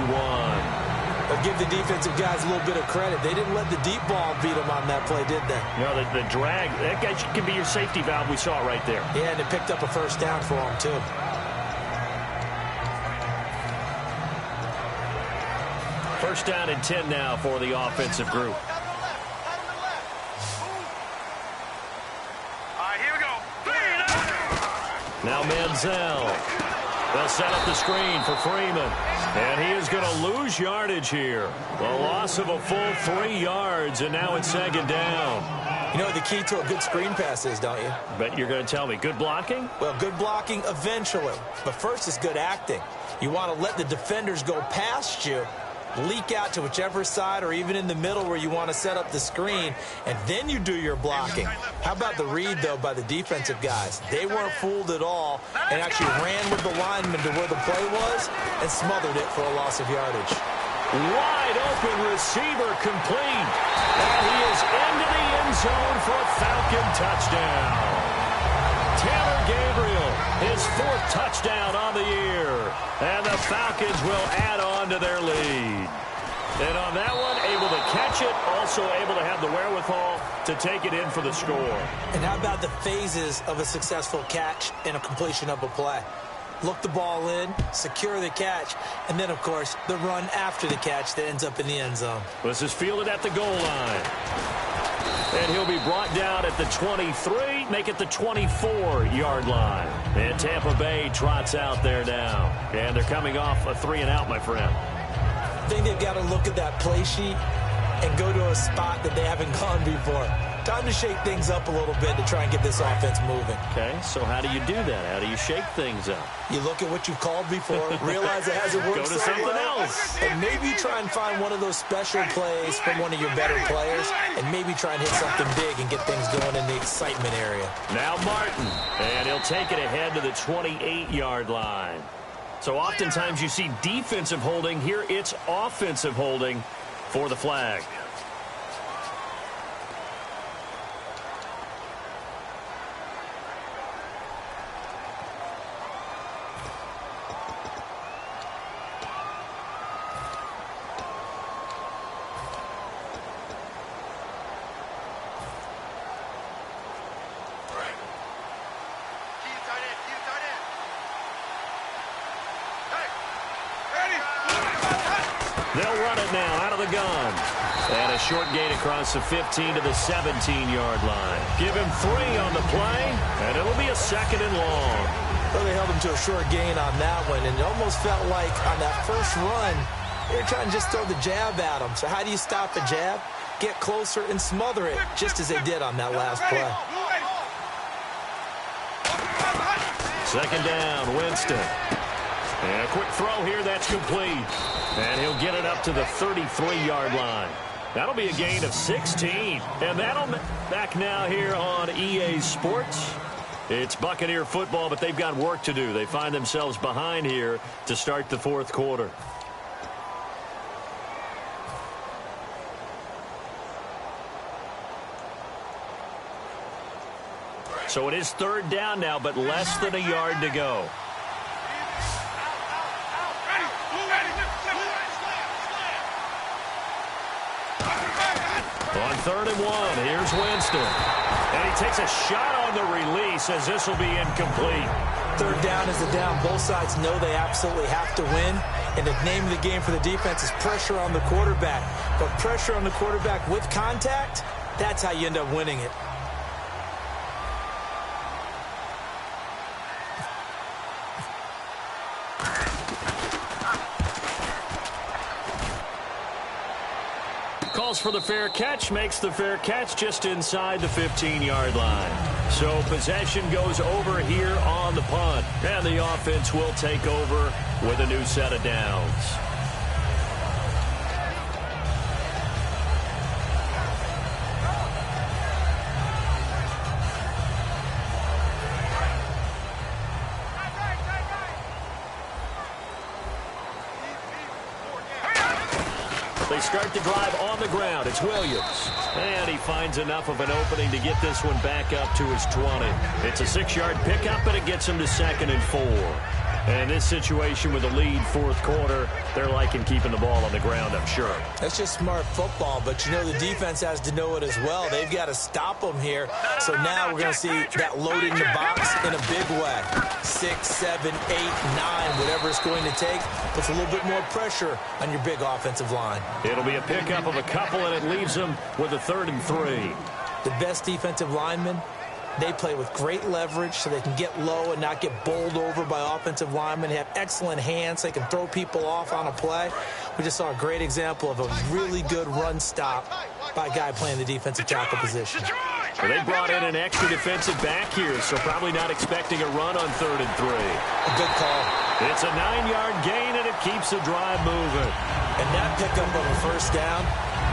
S2: But give the defensive guys a little bit of credit. They didn't let the deep ball beat them on that play, did they?
S1: No, the drag, that guy can be your safety valve. We saw it right there.
S2: Yeah, and it picked up a 1st down for them, too.
S1: First down and 10 now for the offensive group. Now Manziel. They'll set up the screen for Freeman. And he is going to lose yardage here. The loss of a full 3 yards, and now it's 2nd down.
S2: You know what the key to a good screen pass is, don't you?
S1: Bet you're going to tell me. Good blocking?
S2: Well, good blocking eventually. But first is good acting. You want to let the defenders go past you leak out to whichever side or even in the middle where you want to set up the screen, and then you do your blocking. How about the read, though, by the defensive guys? They weren't fooled at all and actually ran with the lineman to where the play was and smothered it for a loss of yardage.
S1: Wide open receiver complete. And he is into the end zone for a Falcon touchdown. Taylor Gabriel, his 4th touchdown on the year. And the Falcons will add on to their lead. And on that one, able to catch it, also able to have the wherewithal to take it in for the score.
S2: And how about the phases of a successful catch and a completion of a play? Look the ball in, secure the catch, and then, of course, the run after the catch that ends up in the end zone.
S1: This is fielded at the goal line. And he'll be brought down at the 23, make it the 24-yard line. And Tampa Bay trots out there now. And they're coming off a 3-and-out, my friend.
S2: I think they've got to look at that play sheet and go to a spot that they haven't gone before. Time to shake things up a little bit to try and get this offense moving.
S1: Okay, so how do you do that? How do you shake things up?
S2: You look at what you've called before, realize it hasn't worked
S1: Go to something else.
S2: and maybe try and find one of those special plays from one of your better players, and maybe try and hit something big and get things going in the excitement area.
S1: Now Martin, and he'll take it ahead to the 28-yard line. So oftentimes you see defensive holding. Here it's offensive holding for the flag. They'll run it now out of the gun. And a short gain across the 15 to the 17-yard line. Give him 3 on the play, and it'll be a 2nd and long.
S2: Well, they held him to a short gain on that one, and it almost felt like on that first run, they were trying to just throw the jab at him. So how do you stop a jab? Get closer and smother it, just as they did on that last play.
S1: 2nd down, Winston. And a quick throw here, that's complete. And he'll get it up to the 33-yard line. That'll be a gain of 16. And that'll back now here on EA Sports. It's Buccaneer football, but they've got work to do. They find themselves behind here to start the 4th quarter. So it is 3rd down now, but less than a yard to go. On 3rd and 1, here's Winston. And he takes a shot on the release as this will be incomplete.
S2: 3rd down is the down. Both sides know they absolutely have to win. And the name of the game for the defense is pressure on the quarterback. But pressure on the quarterback with contact, that's how you end up winning it.
S1: Calls for the fair catch, makes the fair catch just inside the 15-yard line. So possession goes over here on the punt. And the offense will take over with a new set of downs. They start the drive on the ground. It's Williams. And he finds enough of an opening to get this one back up to his 20. It's a 6-yard pickup, and it gets him to 2nd and 4. And this situation with the lead 4th quarter, they're liking keeping the ball on the ground, I'm sure.
S2: That's just smart football, but you know the defense has to know it as well. They've got to stop them here. So now we're going to see that loading the box in a big way. 6, 7, 8, 9, whatever it's going to take, puts a little bit more pressure on your big offensive line.
S1: It'll be a pickup of a couple, and it leaves them with a 3rd and 3.
S2: The best defensive linemen, they play with great leverage so they can get low and not get bowled over by offensive linemen. They have excellent hands. They can throw people off on a play. We just saw a great example of a really good run stop by a guy playing the defensive tackle position.
S1: Well, they brought in an extra defensive back here, so probably not expecting a run on 3rd and 3.
S2: A good call.
S1: It's a 9-yard gain, and it keeps the drive moving.
S2: And that pickup of a first down,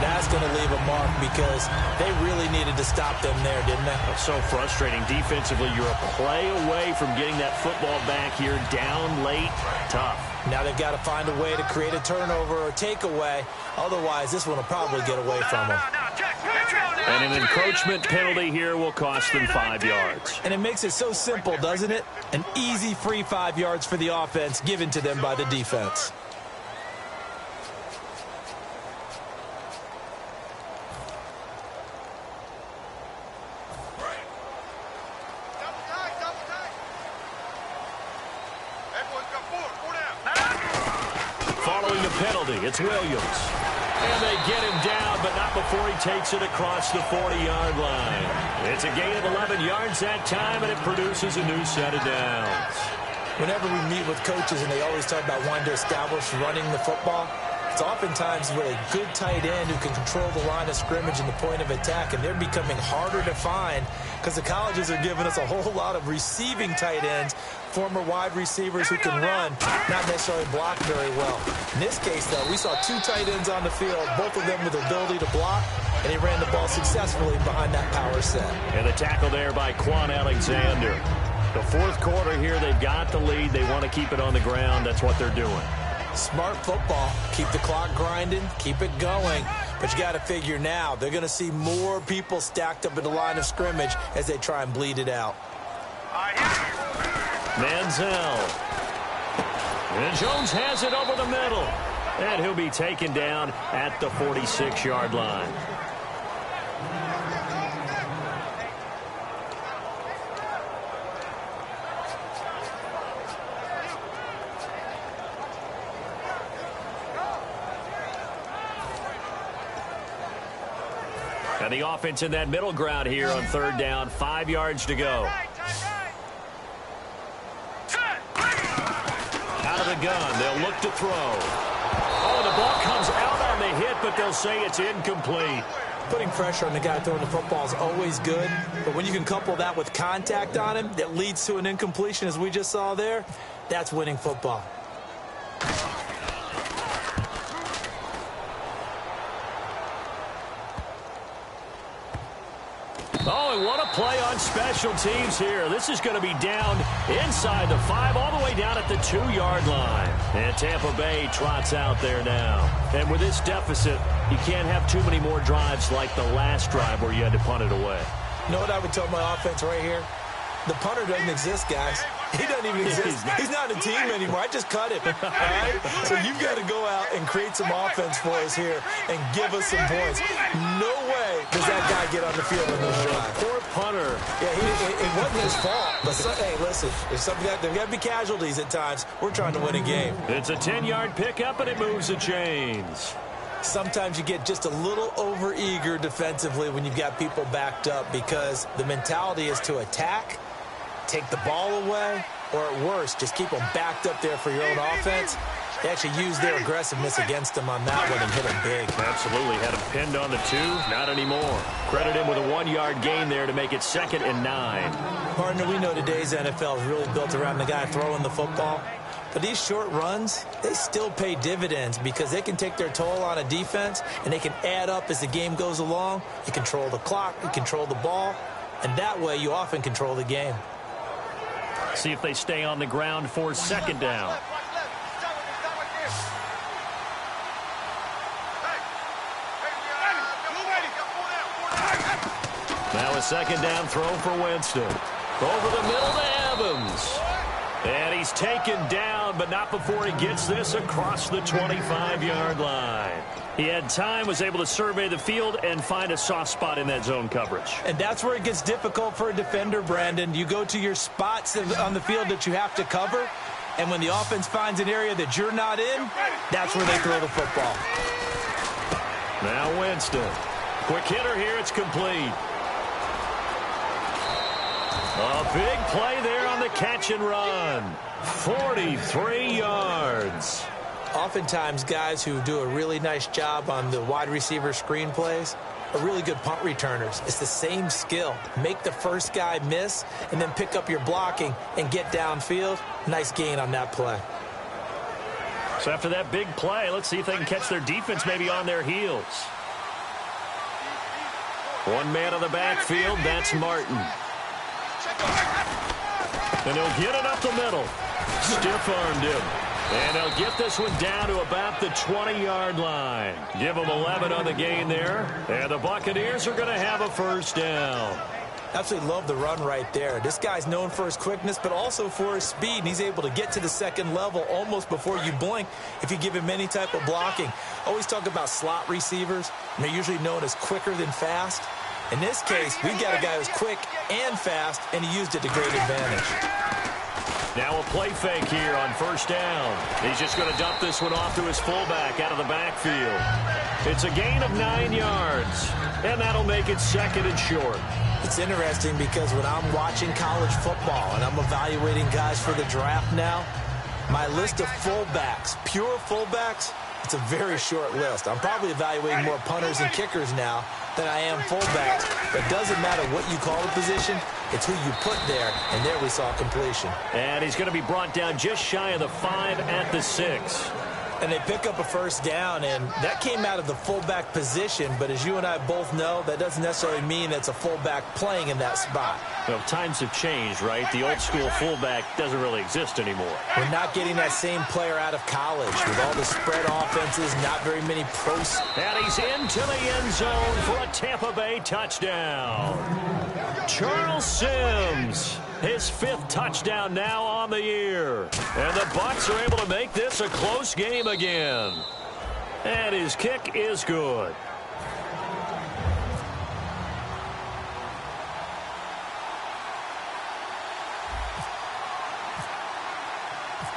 S2: that's going to leave a mark because they really needed to stop them there, didn't they?
S1: That's so frustrating. Defensively, you're a play away from getting that football back here. Down late, tough.
S2: Now they've got to find a way to create a turnover or takeaway. Otherwise, this one will probably get away from them.
S1: And an encroachment penalty here will cost them 5 yards.
S2: And it makes it so simple, doesn't it? An easy free 5 yards for the offense given to them by the defense.
S1: Following the penalty, it's Williams. And they get him down, but not before he takes it across the 40-yard line. It's a gain of 11 yards that time, and it produces a new set of downs.
S2: Whenever we meet with coaches and they always talk about wanting to establish running the football, it's oftentimes with a good tight end who can control the line of scrimmage and the point of attack, and they're becoming harder to find because the colleges are giving us a whole lot of receiving tight ends, former wide receivers who can run, not necessarily block very well. In this case, though, we saw 2 tight ends on the field, both of them with the ability to block, and he ran the ball successfully behind that power set.
S1: And the tackle there by Quan Alexander. The fourth quarter here, they've got the lead. They want to keep it on the ground. That's what they're doing.
S2: Smart football. Keep the clock grinding. Keep it going. But you got to figure now they're going to see more people stacked up in the line of scrimmage as they try and bleed it out.
S1: Manziel. And Jones has it over the middle. And he'll be taken down at the 46-yard line. And the offense in that middle ground here on third down. 5 yards to go. Out of the gun. They'll look to throw. Oh, the ball comes out on the hit, but they'll say it's incomplete.
S2: Putting pressure on the guy throwing the football is always good, but when you can couple that with contact on him that leads to an incompletion, as we just saw there, that's winning football.
S1: Oh, and what a play on special teams here. This is going to be down inside the 5, all the way down at the 2-yard line. And Tampa Bay trots out there now. And with this deficit, you can't have too many more drives like the last drive where you had to punt it away.
S2: You know what I would tell my offense right here? The punter doesn't exist, guys. He doesn't even exist. He's not a team anymore. I just cut him. All right? So you've got to go out and create some offense for us here and give us some points. No way does that guy get on the field in this drive.
S1: Poor punter.
S2: Yeah, it wasn't his fault. But, hey, listen, there's got to be casualties at times. We're trying to win a game.
S1: It's a 10-yard pickup, and it moves the chains.
S2: Sometimes you get just a little over-eager defensively when you've got people backed up because the mentality is to attack, take the ball away, or at worst, just keep them backed up there for your own offense. They actually used their aggressiveness against them on that one and hit them big.
S1: Absolutely. Had him pinned on the 2. Not anymore. Credit him with a 1-yard gain there to make it 2nd and 9.
S2: Partner, we know today's NFL is really built around the guy throwing the football. But these short runs, they still pay dividends because they can take their toll on a defense and they can add up as the game goes along. You control the clock, you control the ball, and that way you often control the game.
S1: See if they stay on the ground for 2nd down. Now a 2nd down throw for Winston. Over the middle to Evans. And he's taken down, but not before he gets this across the 25-yard line. He had time, was able to survey the field and find a soft spot in that zone coverage.
S2: And that's where it gets difficult for a defender, Brandon. You go to your spots on the field that you have to cover, and when the offense finds an area that you're not in, that's where they throw the football.
S1: Now Winston. Quick hitter here, it's complete. A big play there on the catch and run. 43 yards.
S2: Oftentimes, guys who do a really nice job on the wide receiver screen plays are really good punt returners. It's the same skill. Make the first guy miss and then pick up your blocking and get downfield. Nice gain on that play.
S1: So after that big play, let's see if they can catch their defense maybe on their heels. One man on the backfield, that's Martin. And he'll get it up the middle. Stiff-armed him. And they'll get this one down to about the 20-yard line. Give them 11 on the gain there. And the Buccaneers are going to have a first down.
S2: Absolutely love the run right there. This guy's known for his quickness, but also for his speed. And he's able to get to the second level almost before you blink if you give him any type of blocking. Always talk about slot receivers, and they're usually known as quicker than fast. In this case, we've got a guy who's quick and fast, and he used it to great advantage.
S1: Now a play fake here on first down. He's just going to dump this one off to his fullback out of the backfield. It's a gain of 9 yards, and that'll make it second and short.
S2: It's interesting because when I'm watching college football and I'm evaluating guys for the draft now, my list of fullbacks, pure fullbacks, it's a very short list. I'm probably evaluating more punters and kickers now than I am fullbacks. But it doesn't matter what you call the position, it's who you put there, and there we saw completion.
S1: And he's going to be brought down just shy of the 5 at the 6.
S2: And they pick up a first down, and that came out of the fullback position. But as you and I both know, that doesn't necessarily mean it's a fullback playing in that spot.
S1: Well, times have changed, right? The old school fullback doesn't really exist anymore.
S2: We're not getting that same player out of college with all the spread offenses, not very many pros.
S1: And he's into the end zone for a Tampa Bay touchdown. Charles Sims, his 5th touchdown now on the year. And the Bucs are able to make this a close game again. And his kick is good.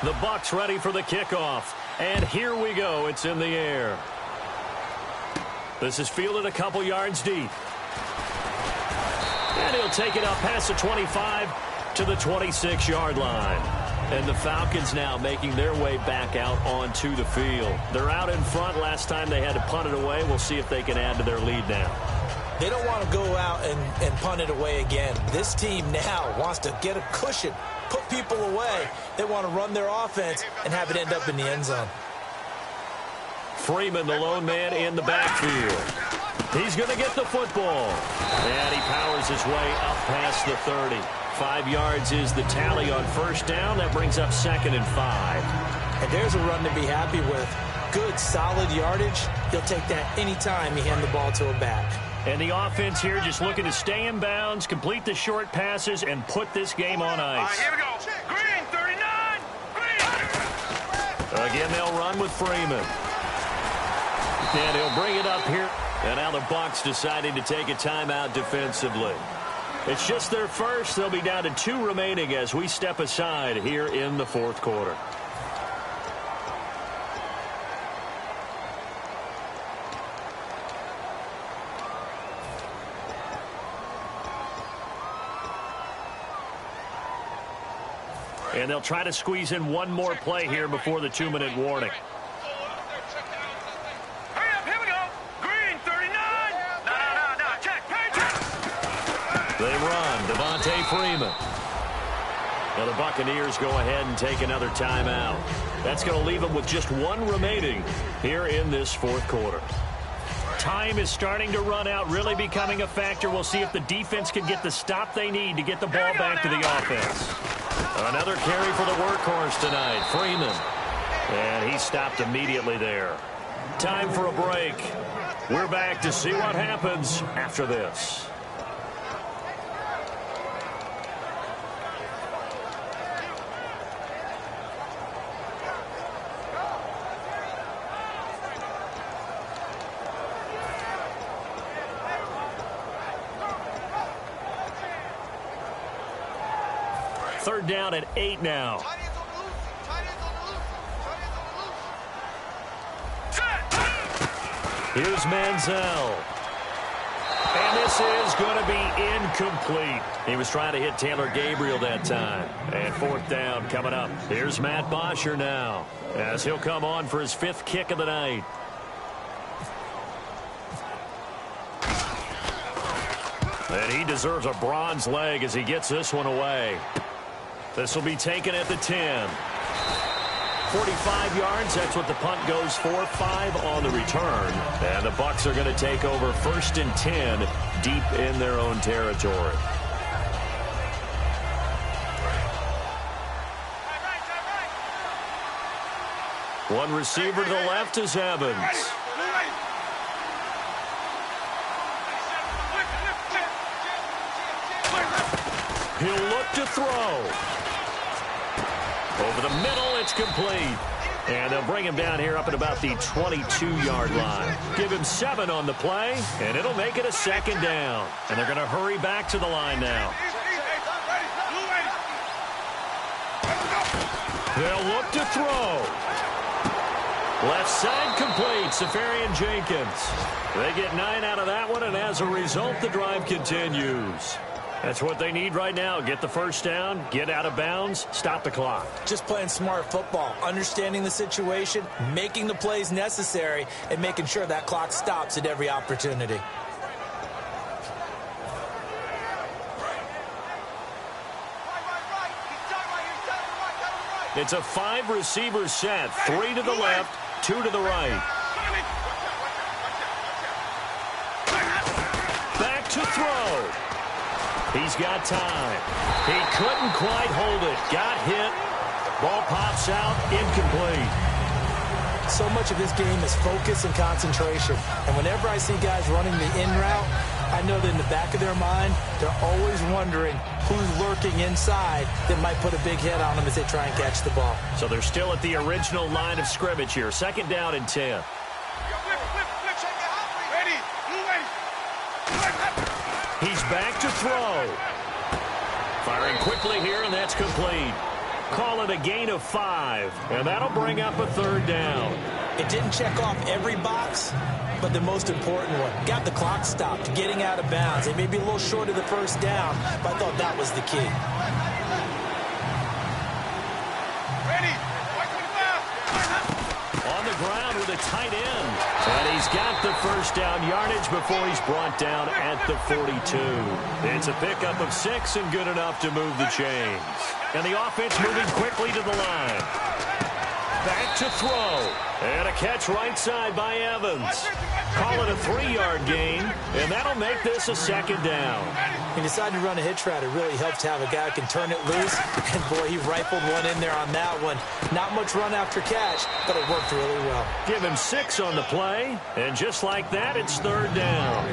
S1: The Bucs ready for the kickoff. And here we go. It's in the air. This is fielded a couple yards deep. And he'll take it up past the 25 to the 26-yard line. And the Falcons now making their way back out onto the field. They're out in front. Last time they had to punt it away. We'll see if they can add to their lead now.
S2: They don't want to go out and punt it away again. This team now wants to get a cushion, put people away. They want to run their offense and have it end up in the end zone.
S1: Freeman, the lone man in the backfield. He's going to get the football. And he powers his way up past the 30. 5 yards is the tally on first down. That brings up 2nd and 5.
S2: And there's a run to be happy with. Good, solid yardage. He'll take that anytime you hand the ball to a back.
S1: And the offense here just looking to stay in bounds, complete the short passes, and put this game on ice.
S3: Here we go. Green, 39. Green.
S1: Again, they'll run with Freeman. And he'll bring it up here. And now the Bucs deciding to take a timeout defensively. It's just their first. They'll be down to 2 remaining as we step aside here in the 4th quarter. And they'll try to squeeze in one more play here before the 2-minute warning.
S3: Hurry up, here we go. Green, 39. No, check.
S1: They run. Devontae Freeman. Now the Buccaneers go ahead and take another timeout. That's going to leave them with just 1 remaining here in this 4th quarter. Time is starting to run out, really becoming a factor. We'll see if the defense can get the stop they need to get the ball back to the offense. Another carry for the workhorse tonight, Freeman. And he stopped immediately there. Time for a break. We're back to see what happens after this. Third down at 8 now. Here's Manziel. And this is going to be incomplete. He was trying to hit Taylor Gabriel that time. And 4th down coming up. Here's Matt Bosher now as he'll come on for his 5th kick of the night. And he deserves a bronze leg as he gets this one away. This will be taken at the 10. 45 yards. That's what the punt goes for. 5 on the return. And the Bucs are going to take over 1st and 10 deep in their own territory. One receiver to the left is Evans. He'll look to throw. Over the middle, it's complete. And they'll bring him down here up at about the 22-yard line. Give him 7 on the play, and it'll make it a 2nd down. And they're going to hurry back to the line now. They'll look to throw. Left side complete, Safarian Jenkins. They get 9 out of that one, and as a result, the drive continues. That's what they need right now. Get the 1st down, get out of bounds, stop the clock.
S2: Just playing smart football, understanding the situation, making the plays necessary, and making sure that clock stops at every opportunity.
S1: It's a 5-receiver set, 3 to the left, 2 to the right. Back to throw. He's got time. He couldn't quite hold it. Got hit. Ball pops out. Incomplete.
S2: So much of this game is focus and concentration. And whenever I see guys running the in route, I know that in the back of their mind, they're always wondering who's lurking inside that might put a big hit on them as they try and catch the ball.
S1: So they're still at the original line of scrimmage here. 2nd down and 10. He's back to throw. Firing quickly here, and that's complete. Call it a gain of 5, and that'll bring up a 3rd down.
S2: It didn't check off every box, but the most important one. Got the clock stopped, getting out of bounds. They may be a little short of the 1st down, but I thought that was the key.
S1: On the ground with a tight end. And he's got the 1st down yardage before he's brought down at the 42. It's a pickup of 6 and good enough to move the chains. And the offense moving quickly to the line. Back to throw. And a catch right side by Evans. Call it a 3-yard gain, and that'll make this a 2nd down.
S2: He decided to run a hitch route. It really helps to have a guy who can turn it loose. And, boy, he rifled one in there on that one. Not much run after catch, but it worked really well.
S1: Give him 6 on the play, and just like that, it's 3rd down.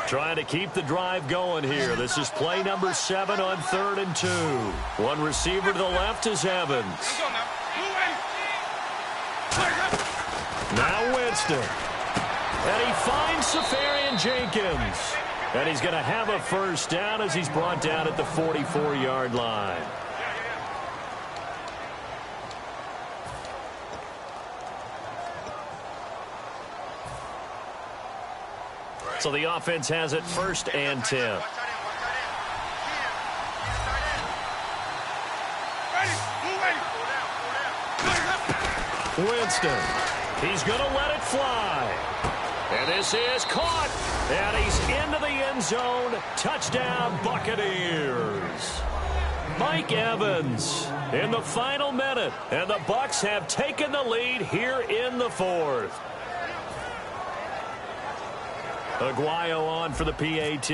S1: Trying to keep the drive going here. This is play number 7 on 3rd and 2. One receiver to the left is Evans. Now Winston. And he finds Safarian Jenkins. And he's going to have a 1st down as he's brought down at the 44-yard line. So the offense has it 1st and 10. Winston. He's going to let it fly. And this is caught. And he's into the end zone. Touchdown, Buccaneers. Mike Evans in the final minute. And the Bucs have taken the lead here in the 4th. Aguayo on for the PAT.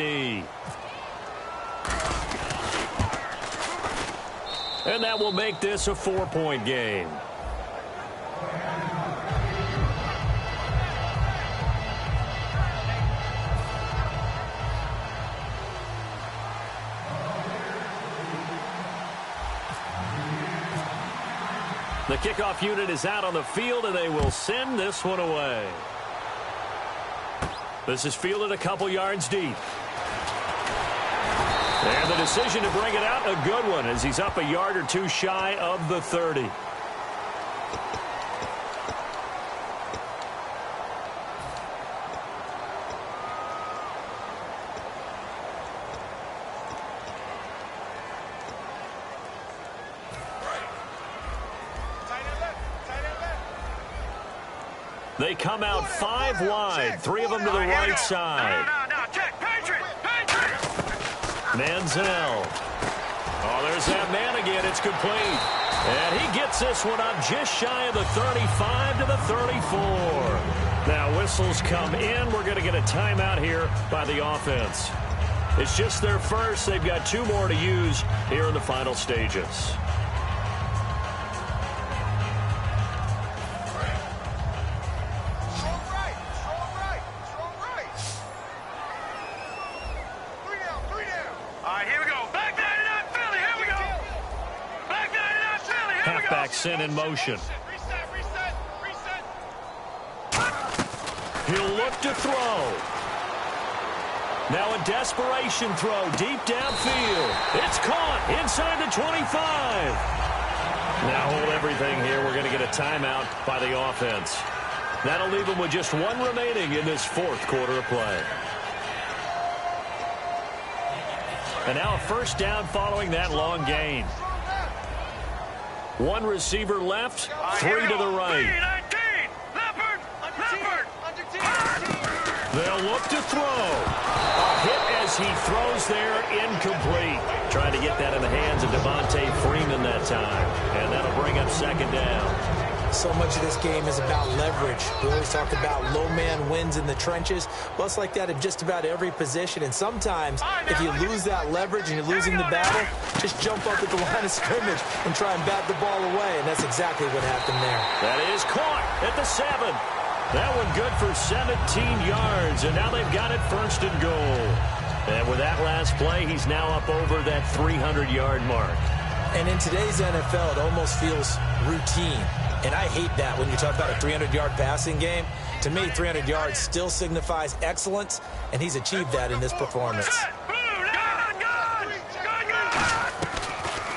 S1: And that will make this a 4-point game. The kickoff unit is out on the field, and they will send this one away. This is fielded a couple yards deep. And the decision to bring it out, a good one, as he's up a yard or 2 shy of the 30. They come out 5 wide, 3 of them to the right side.
S3: No, check. Patriot.
S1: Manziel. Oh, there's that man again. It's complete. And he gets this one up just shy of the 35 to the 34. Now whistles come in. We're going to get a timeout here by the offense. It's just their first. They've got 2 more to use here in the final stages. Sent in motion. Reset. He'll look to throw. Now a desperation throw deep downfield. It's caught inside the 25. Now hold everything here. We're going to get a timeout by the offense. That'll leave them with just 1 remaining in this 4th quarter of play. And now a first down following that long gain. 1 receiver left, 3 to the right. They'll look to throw. A hit as he throws there, incomplete. Trying to get that in the hands of Devontae Freeman that time. And that'll bring up 2nd down.
S2: So much of this game is about leverage. We always talk about low man wins in the trenches. Well, it's like that in just about every position. And sometimes, if you lose that leverage and you're losing the battle, just jump up at the line of scrimmage and try and bat the ball away. And that's exactly what happened there.
S1: That is caught at the 7. That one good for 17 yards. And now they've got it 1st and goal. And with that last play, he's now up over that 300-yard mark.
S2: And in today's NFL, it almost feels routine. And I hate that when you talk about a 300-yard passing game. To me, 300 yards still signifies excellence, and he's achieved that in this performance.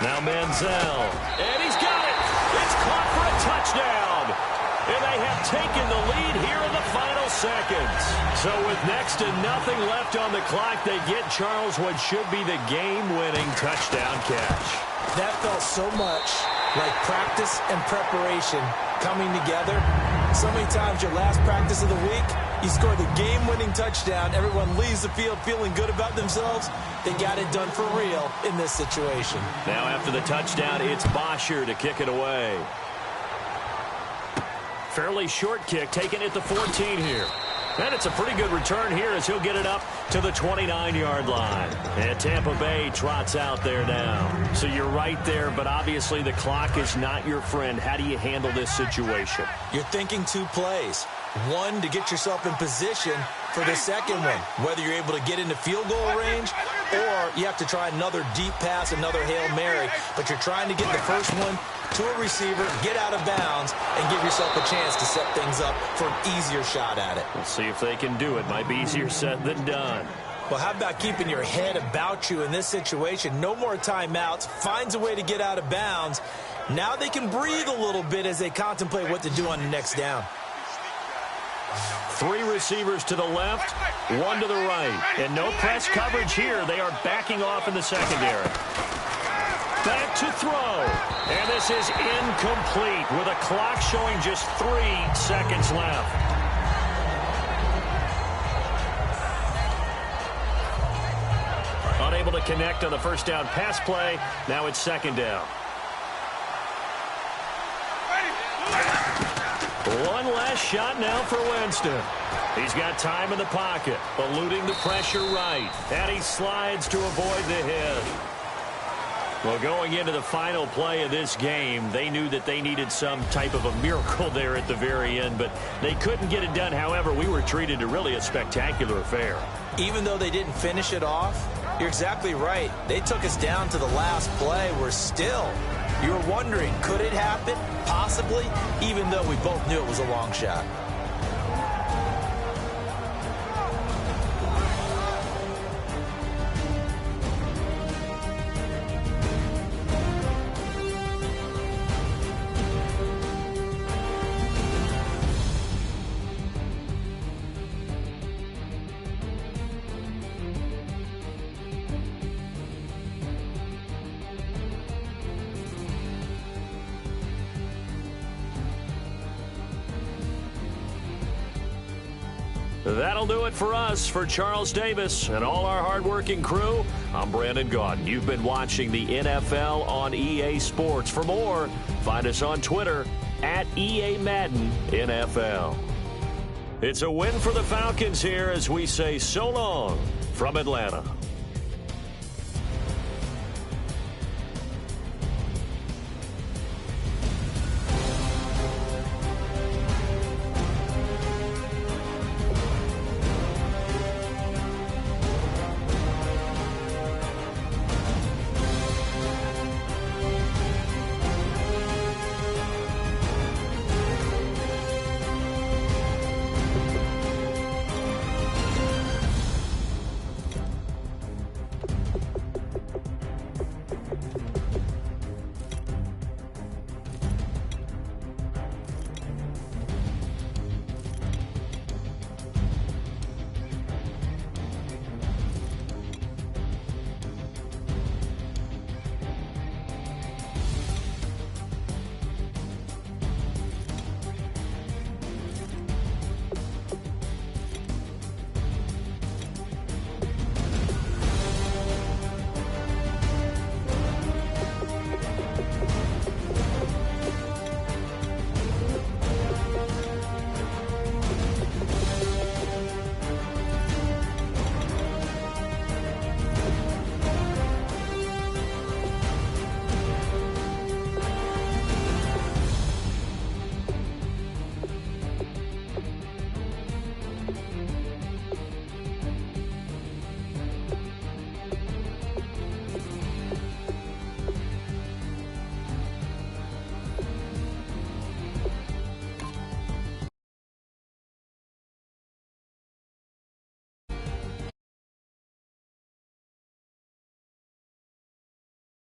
S1: Now Manziel, and he's got it. It's caught for a touchdown. And they have taken the lead here in the final seconds. So with next to nothing left on the clock, they get Charles what should be the game-winning touchdown catch.
S2: That felt so much like practice and preparation coming together. So many times your last practice of the week, you score the game-winning touchdown. Everyone leaves the field feeling good about themselves. They got it done for real in this situation.
S1: Now after the touchdown, it's Bosher to kick it away. Fairly short kick, taken at the 14 here. And it's a pretty good return here as he'll get it up to the 29-yard line. And Tampa Bay trots out there now. So you're right there, but obviously the clock is not your friend. How do you handle this situation?
S2: You're thinking 2 plays. 1 to get yourself in position for the second one, whether you're able to get into field goal range or you have to try another deep pass, another Hail Mary. But you're trying to get the first one to a receiver, get out of bounds, and give yourself a chance to set things up for an easier shot at it.
S1: We'll see if they can do it. Might be easier said than done.
S2: Well, how about keeping your head about you in this situation? No more timeouts. Finds a way to get out of bounds. Now they can breathe a little bit as they contemplate what to do on the next down.
S1: 3 receivers to the left, 1 to the right. And no press coverage here. They are backing off in the secondary. Back to throw. And this is incomplete with a clock showing just 3 seconds left. Unable to connect on the first down pass play. Now it's 2nd down. One last shot now for Winston. He's got time in the pocket, eluding the pressure right. And he slides to avoid the hit. Well, going into the final play of this game, they knew that they needed some type of a miracle there at the very end, but they couldn't get it done. However, we were treated to really a spectacular affair.
S2: Even though they didn't finish it off, you're exactly right. They took us down to the last play. We're still, you were wondering, could it happen? Possibly, even though we both knew it was a long shot.
S1: That'll do it for us. For Charles Davis and all our hardworking crew, I'm Brandon Gaudin. You've been watching the NFL on EA Sports. For more, find us on Twitter at EA Madden NFL. It's a win for the Falcons here as we say so long from Atlanta.